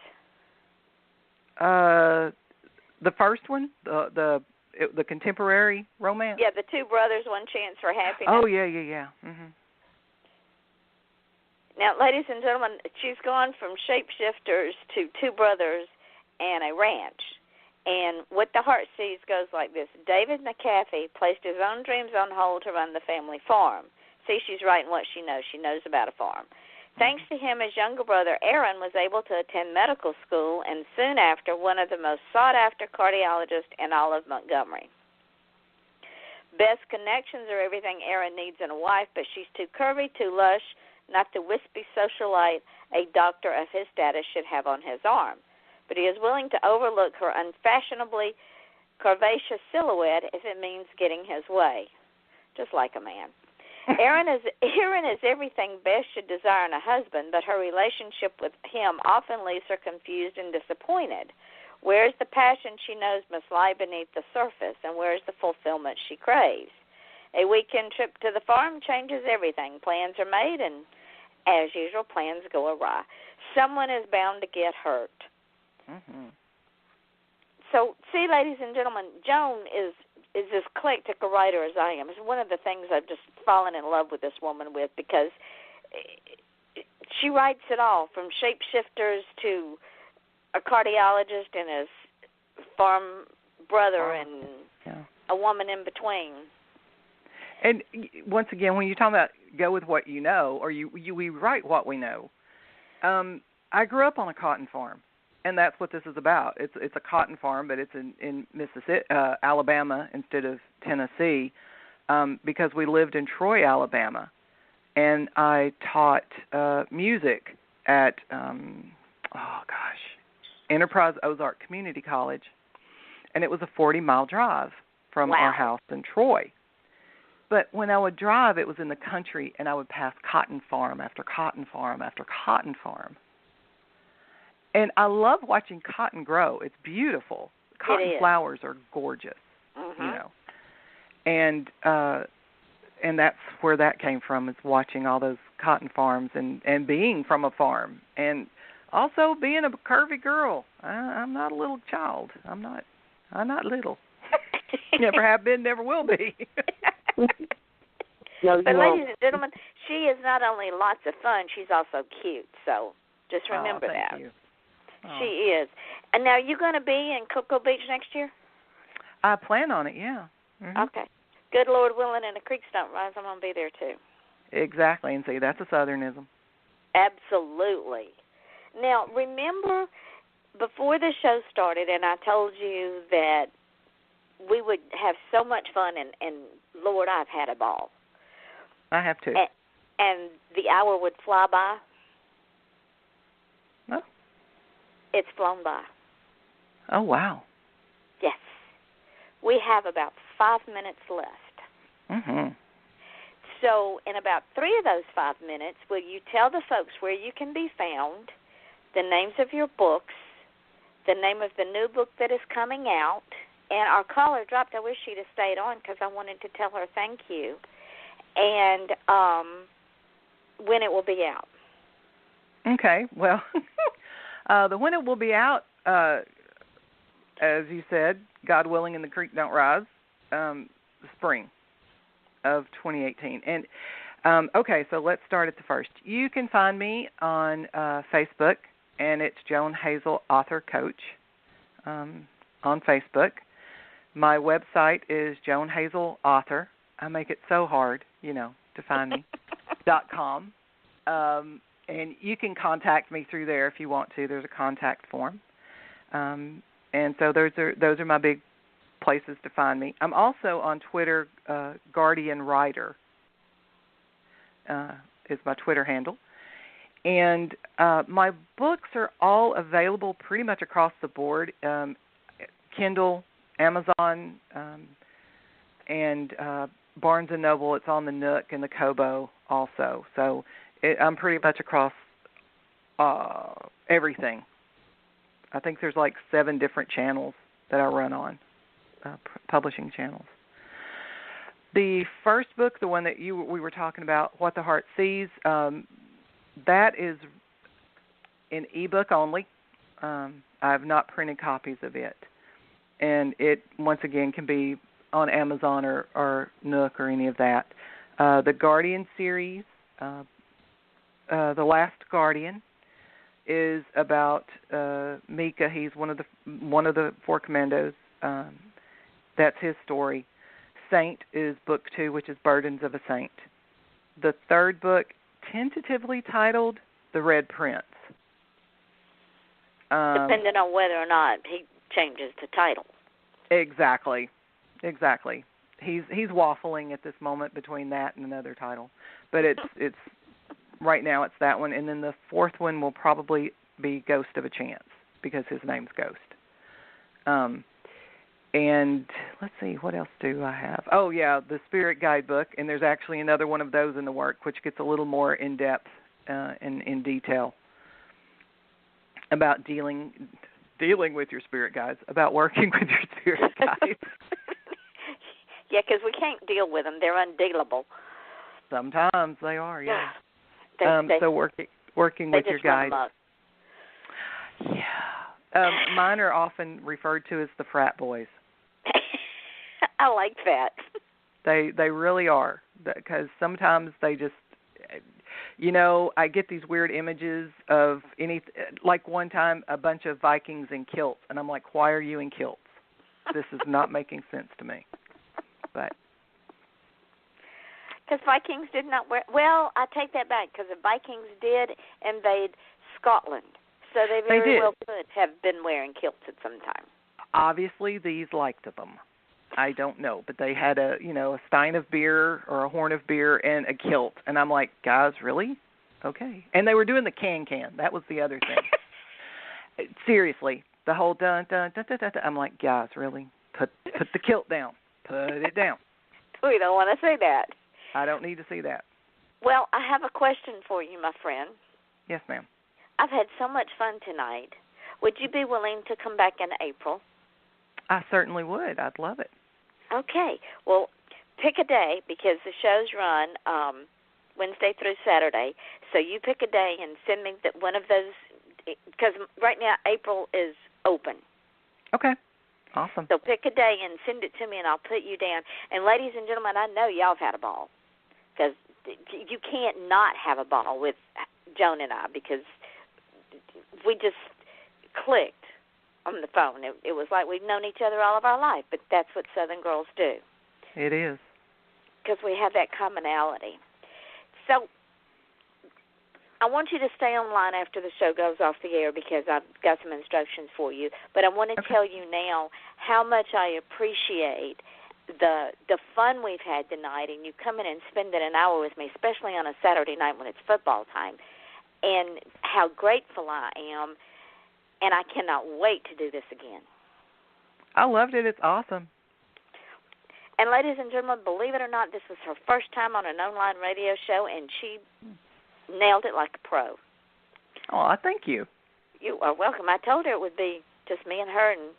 Speaker 5: The first one, the contemporary romance.
Speaker 6: Yeah, the two brothers, One Chance for Happiness.
Speaker 5: Oh yeah. Mhm.
Speaker 6: Now, ladies and gentlemen, she's gone from shapeshifters to two brothers and a ranch, And what the heart sees goes like this. David McAfee placed his own dreams on hold to run the family farm. See, she's writing what she knows. She knows about a farm. Thanks to him, his younger brother Aaron was able to attend medical school, and soon after, one of the most sought-after cardiologists in all of Montgomery. Best connections are everything Aaron needs in a wife, but she's too curvy, too lush, not the wispy socialite a doctor of his status should have on his arm. But he is willing to overlook her unfashionably curvaceous silhouette if it means getting his way, just like a man. Aaron is everything Beth should desire in a husband, but her relationship with him often leaves her confused and disappointed. Where is the passion she knows must lie beneath the surface, and where is the fulfillment she craves? A weekend trip to the farm changes everything. Plans are made, and as usual, plans go awry. Someone is bound to get hurt.
Speaker 5: Mm-hmm.
Speaker 6: So, see, ladies and gentlemen, Joan is as eclectic a writer as I am. It's one of the things I've just fallen in love with this woman with, because she writes it all, from shapeshifters to a cardiologist and his farm brother and a woman in between.
Speaker 5: And once again, when you're talking about go with what you know, or we write what we know, I grew up on a cotton farm. And that's what this is about. It's a cotton farm, but it's in Mississippi, Alabama instead of Tennessee, because we lived in Troy, Alabama, and I taught music at Enterprise Ozark Community College, and it was a 40-mile drive from our house in Troy. But when I would drive, it was in the country, and I would pass cotton farm after cotton farm after cotton farm. And I love watching cotton grow. It's beautiful. Cotton flowers are gorgeous, you know. And that's where that came from, is watching all those cotton farms and being from a farm. And also being a curvy girl. I'm not a little child. I'm not little. Never have been, never will be.
Speaker 6: No, but ladies and gentlemen, she is not only lots of fun, she's also cute. So just remember that.
Speaker 5: Thank you.
Speaker 6: She is. And now, are you going to be in Cocoa Beach next year?
Speaker 5: I plan on it, yeah. Mm-hmm.
Speaker 6: Okay. Good Lord willing and the creeks don't rise, I'm going to be there too.
Speaker 5: Exactly. And see, that's a Southernism.
Speaker 6: Absolutely. Now, remember, before the show started, and I told you that we would have so much fun, and Lord, I've had a ball.
Speaker 5: I have too.
Speaker 6: And the hour would fly by.
Speaker 5: Oh.
Speaker 6: It's flown by.
Speaker 5: Oh, wow.
Speaker 6: Yes. We have about 5 minutes left.
Speaker 5: Mm-hmm.
Speaker 6: So in about 3 of those 5 minutes, will you tell the folks where you can be found, the names of your books, the name of the new book that is coming out, and our caller dropped. I wish she'd have stayed on because I wanted to tell her thank you, and when it will be out.
Speaker 5: Okay. Well, when it will be out, as you said, God willing and the creek don't rise, spring of 2018. And, okay, so let's start at the first. You can find me on Facebook, and it's Joan Hazel Author Coach on Facebook. My website is Joan Hazel Author. I make it so hard, to find me, .com. And you can contact me through there if you want to. There's a contact form. And so those are my big places to find me. I'm also on Twitter, Guardian Writer is my Twitter handle. And my books are all available pretty much across the board, Kindle, Amazon, and Barnes & Noble. It's on the Nook and the Kobo also. So I'm pretty much across everything. I think there's like 7 different channels that I run on, publishing channels. The first book, the one that we were talking about, What the Heart Sees, that is in ebook only. I have not printed copies of it. And it, once again, can be on Amazon or Nook or any of that. The Guardian series, The Last Guardian, is about Mika. He's one of the four commandos. That's his story. Saint is book 2, which is Burdens of a Saint. The third book, tentatively titled The Red Prince.
Speaker 6: Depending on whether or not he changes the title.
Speaker 5: Exactly. He's waffling at this moment between that and another title, but it's right now it's that one, and then the fourth one will probably be Ghost of a Chance because his name's Ghost. And let's see, what else do I have? Oh yeah, the Spirit Guidebook, and there's actually another one of those in the work, which gets a little more in depth and in detail about dealing with your spirit guides, about working with your spirit guides.
Speaker 6: Yeah, because we can't deal with them; they're undealable.
Speaker 5: Sometimes they are, yeah. So working with your guides. Yeah. Mine are often referred to as the frat boys.
Speaker 6: I like that.
Speaker 5: They really are, because sometimes they just, I get these weird images of like one time a bunch of Vikings in kilts, and I'm like, why are you in kilts? This is not making sense to me. But
Speaker 6: because Vikings did not wear. Well, I take that back, because the Vikings did invade Scotland, so they very well could have been wearing kilts at some time.
Speaker 5: Obviously, these liked them. I don't know, but they had a stein of beer or a horn of beer and a kilt, and I'm like, guys, really? Okay. And they were doing the can. That was the other thing. Seriously, the whole dun dun dun dun dun. I'm like, guys, really? Put the kilt down. Put it down.
Speaker 6: We don't want to see that.
Speaker 5: I don't need to see that.
Speaker 6: Well, I have a question for you, my friend.
Speaker 5: Yes, ma'am.
Speaker 6: I've had so much fun tonight. Would you be willing to come back in April?
Speaker 5: I certainly would. I'd love it.
Speaker 6: Okay. Well, pick a day, because the shows run Wednesday through Saturday. So you pick a day and send me one of those, because right now April is open.
Speaker 5: Okay. Awesome.
Speaker 6: So pick a day and send it to me, and I'll put you down. And ladies and gentlemen, I know y'all have had a ball, because you can't not have a ball with Joan and I, because we just clicked on the phone. It was like we've known each other all of our life, but that's what Southern girls do.
Speaker 5: It is.
Speaker 6: Because we have that commonality. So I want you to stay online after the show goes off the air, because I've got some instructions for you. But I want to tell you now how much I appreciate the fun we've had tonight, and you come in and spend an hour with me, especially on a Saturday night when it's football time, and how grateful I am. And I cannot wait to do this again.
Speaker 5: I loved it. It's awesome.
Speaker 6: And ladies and gentlemen, believe it or not, this was her first time on an online radio show, and she nailed it like a pro.
Speaker 5: Oh, thank you.
Speaker 6: You are welcome. I told her it would be just me and her and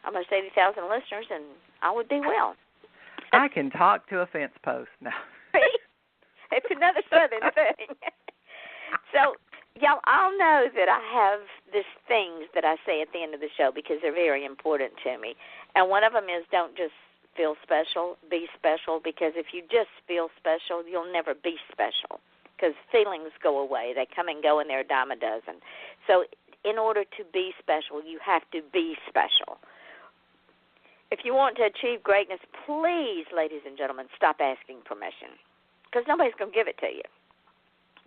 Speaker 6: almost 80,000 listeners, and I would be well.
Speaker 5: I can talk to a fence post now.
Speaker 6: It's another Southern thing. So, y'all all know that I have these things that I say at the end of the show, because they're very important to me. And one of them is, don't just feel special, be special, because if you just feel special, you'll never be special, because feelings go away. They come and go, and they're a dime a dozen. So in order to be special, you have to be special. If you want to achieve greatness, please, ladies and gentlemen, stop asking permission, because nobody's going to give it to you.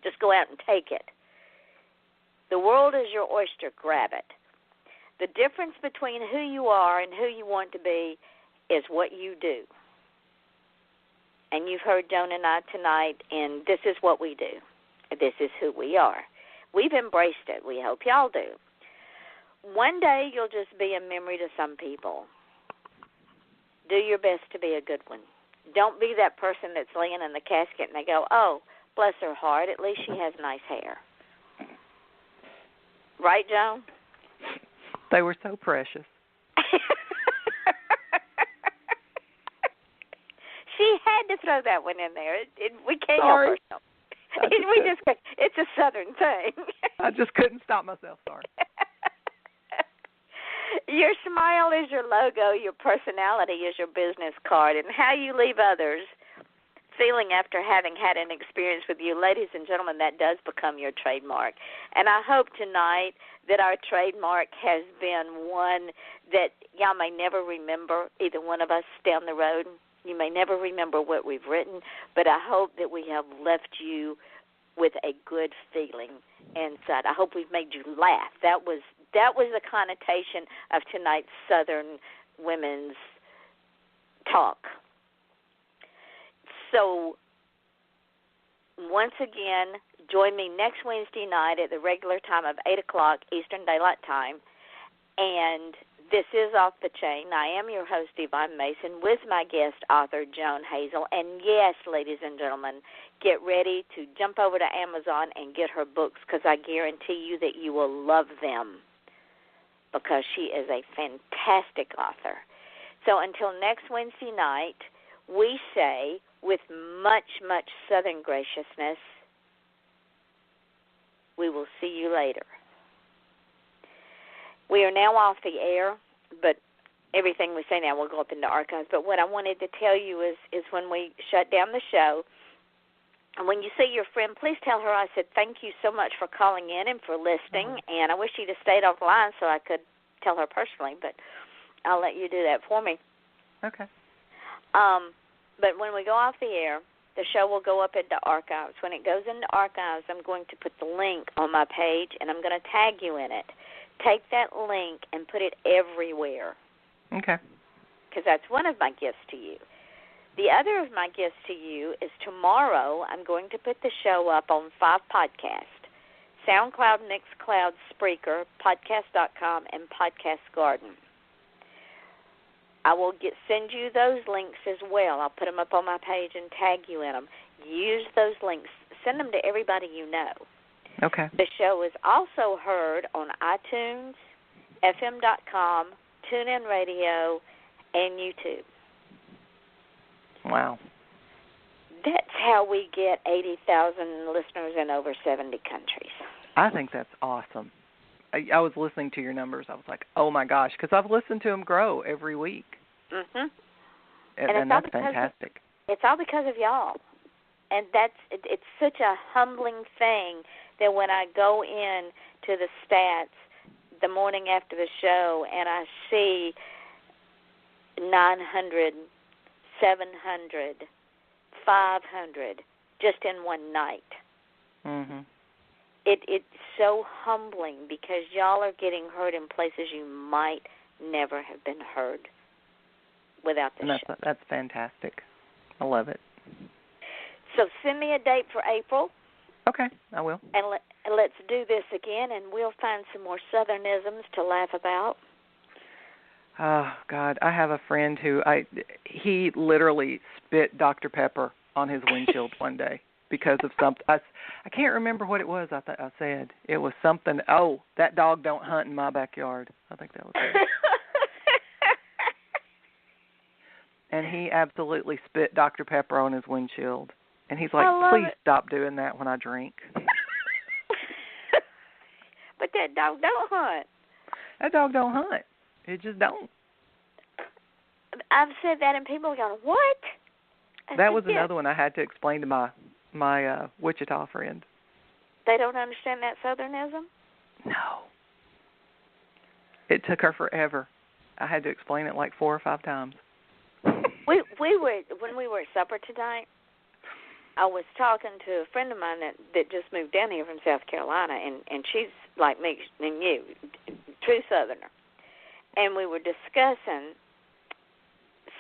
Speaker 6: Just go out and take it. The world is your oyster. Grab it. The difference between who you are and who you want to be is what you do. And you've heard Joan and I tonight, and this is what we do. This is who we are. We've embraced it. We hope y'all do. One day you'll just be a memory to some people. Do your best to be a good one. Don't be that person that's laying in the casket and they go, oh, bless her heart, at least she has nice hair. Right, Joan?
Speaker 5: They were so precious.
Speaker 6: She had to throw that one in there. We can't help ourselves. It's a Southern thing.
Speaker 5: I just couldn't stop myself. Sorry.
Speaker 6: Your smile is your logo. Your personality is your business card. And how you leave others feeling after having had an experience with you. Ladies and gentlemen, that does become your trademark. And I hope tonight that our trademark has been one that y'all may never remember, either one of us down the road. You may never remember what we've written, but I hope that we have left you with a good feeling inside. I hope we've made you laugh. That was the connotation of tonight's Southern Women's Talk. So, once again, join me next Wednesday night at the regular time of 8 o'clock Eastern Daylight Time. And this is Off the Chain. I am your host, Yvonne Mason, with my guest author, Joan Hazel. And yes, ladies and gentlemen, get ready to jump over to Amazon and get her books, because I guarantee you that you will love them, because she is a fantastic author. So until next Wednesday night, we say, with much, much Southern graciousness, we will see you later. We are now off the air, but everything we say now will go up in the archives. But what I wanted to tell you is when we shut down the show, and when you see your friend, please tell her I said thank you so much for calling in and for listening, and I wish she'd have stayed off the line so I could tell her personally, but I'll let you do that for me.
Speaker 5: Okay.
Speaker 6: But when we go off the air, the show will go up into archives. When it goes into archives, I'm going to put the link on my page, and I'm going to tag you in it. Take that link and put it everywhere.
Speaker 5: Okay.
Speaker 6: Because that's one of my gifts to you. The other of my gifts to you is tomorrow I'm going to put the show up on 5 podcasts: SoundCloud, Mixcloud, Spreaker, Podcast.com, and Podcast Garden. I will send you those links as well. I'll put them up on my page and tag you in them. Use those links. Send them to everybody you know.
Speaker 5: Okay.
Speaker 6: The show is also heard on iTunes, FM.com, TuneIn Radio, and YouTube.
Speaker 5: Wow.
Speaker 6: That's how we get 80,000 listeners in over 70 countries.
Speaker 5: I think that's awesome. I was listening to your numbers. I was like, oh, my gosh, because I've listened to them grow every week.
Speaker 6: Mm-hmm.
Speaker 5: And that's fantastic.
Speaker 6: It's all because of y'all. And it's such a humbling thing that when I go in to the stats the morning after the show and I see 900, 700, 500 just in one night.
Speaker 5: Mm-hmm.
Speaker 6: It's so humbling because y'all are getting heard in places you might never have been heard without this show.
Speaker 5: That's fantastic. I love it.
Speaker 6: So send me a date for April.
Speaker 5: Okay, I will.
Speaker 6: And let's do this again, and we'll find some more Southernisms to laugh about.
Speaker 5: Oh, God, I have a friend he literally spit Dr. Pepper on his windshield one day because of something. I can't remember what it was I said. It was something, that dog don't hunt in my backyard. I think that was it. And he absolutely spit Dr. Pepper on his windshield. And he's like, please stop doing that when I drink.
Speaker 6: But that dog don't hunt.
Speaker 5: That dog don't hunt. It just don't.
Speaker 6: I've said that and people are going, what?
Speaker 5: That was another one I had to explain to my Wichita friend.
Speaker 6: They don't understand that Southernism?
Speaker 5: No. It took her forever. I had to explain it like 4 or 5 times.
Speaker 6: When we were at supper tonight, I was talking to a friend of mine that just moved down here from South Carolina, and she's like me and you, true Southerner. And we were discussing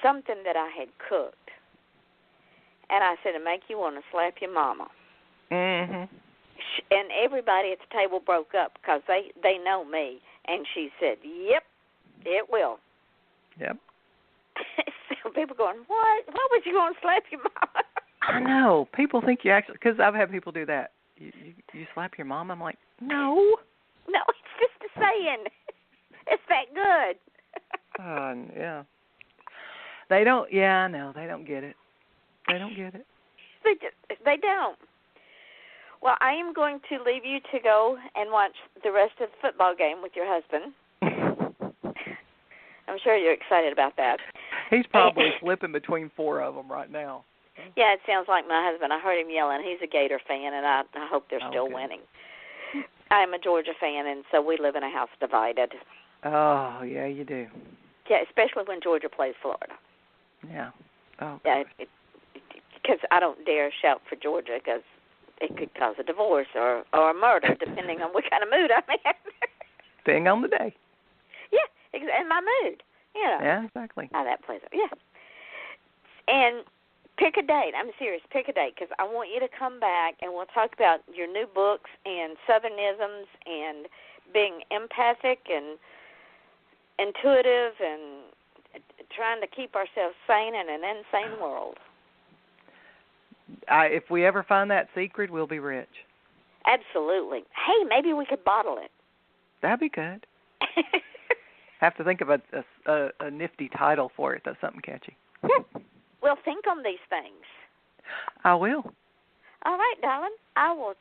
Speaker 6: something that I had cooked. And I said, it make you want to slap your mama.
Speaker 5: Mm-hmm.
Speaker 6: And everybody at the table broke up because they know me. And she said, yep, it will.
Speaker 5: Yep.
Speaker 6: So people going, what? Why would you want to slap your mama?
Speaker 5: I know. People think you actually, because I've had people do that. You slap your mom? I'm like, no.
Speaker 6: No, it's just a saying. It's that good.
Speaker 5: Yeah. They don't, I know. They don't get it. They don't get it.
Speaker 6: They don't. Well, I am going to leave you to go and watch the rest of the football game with your husband. I'm sure you're excited about that.
Speaker 5: He's probably flipping between 4 of them right now.
Speaker 6: Yeah, it sounds like my husband. I heard him yelling. He's a Gator fan, and I hope they're still winning. I'm a Georgia fan, and so we live in a house divided.
Speaker 5: Oh, yeah, you do.
Speaker 6: Yeah, especially when Georgia plays Florida.
Speaker 5: Yeah. Oh,
Speaker 6: yeah, because I don't dare shout for Georgia because it could cause a divorce or a murder, depending on what kind of mood I'm in.
Speaker 5: Depending on the day.
Speaker 6: Yeah, and my mood. You know.
Speaker 5: Yeah, exactly.
Speaker 6: How that plays out. Yeah. And pick a date. I'm serious. Pick a date because I want you to come back and we'll talk about your new books and Southernisms and being empathic and intuitive and trying to keep ourselves sane in an insane world.
Speaker 5: If we ever find that secret, we'll be rich.
Speaker 6: Absolutely. Hey, maybe we could bottle it.
Speaker 5: That'd be good. Have to think of a nifty title for it. That's something catchy.
Speaker 6: Well, think on these things.
Speaker 5: I will.
Speaker 6: All right, darling. I will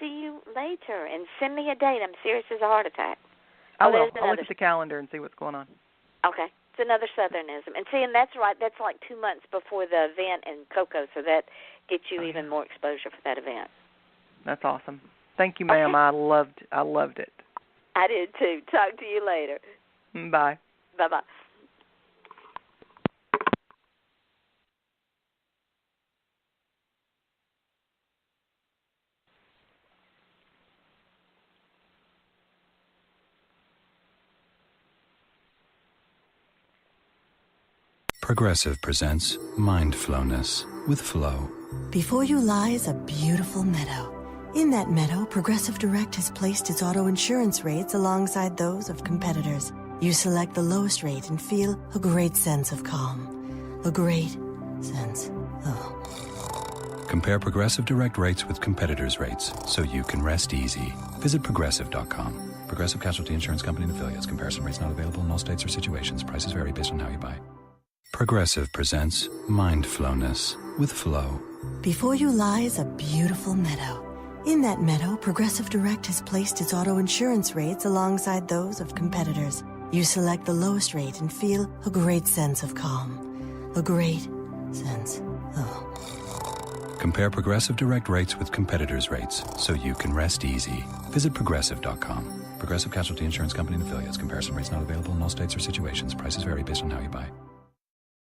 Speaker 6: see you later and send me a date. I'm serious as a heart attack.
Speaker 5: I will. I'll look at the calendar and see what's going on.
Speaker 6: Okay. It's another Southernism. And see, and that's right. That's like 2 months before the event in Cocoa, so that gets you even more exposure for that event.
Speaker 5: That's awesome. Thank you, ma'am. Okay. I loved it.
Speaker 6: I did, too. Talk to you later.
Speaker 5: Bye.
Speaker 6: Bye-bye.
Speaker 8: Progressive presents Mindfulness with Flow.
Speaker 9: Before you lies a beautiful meadow. In that meadow, Progressive Direct has placed its auto insurance rates alongside those of competitors. You select the lowest rate and feel a great sense of calm. A great sense of...
Speaker 8: Compare Progressive Direct rates with competitors' rates so you can rest easy. Visit Progressive.com. Progressive Casualty Insurance Company and Affiliates. Comparison rates not available in all states or situations. Prices vary based on how you buy. Progressive presents Mindfulness with Flow.
Speaker 9: Before you lies a beautiful meadow. In that meadow, Progressive Direct has placed its auto insurance rates alongside those of competitors. You select the lowest rate and feel a great sense of calm. A great sense of...
Speaker 8: Compare Progressive Direct rates with competitors' rates so you can rest easy. Visit Progressive.com. Progressive Casualty Insurance Company and Affiliates. Comparison rates not available in all states or situations. Prices vary based on how you buy.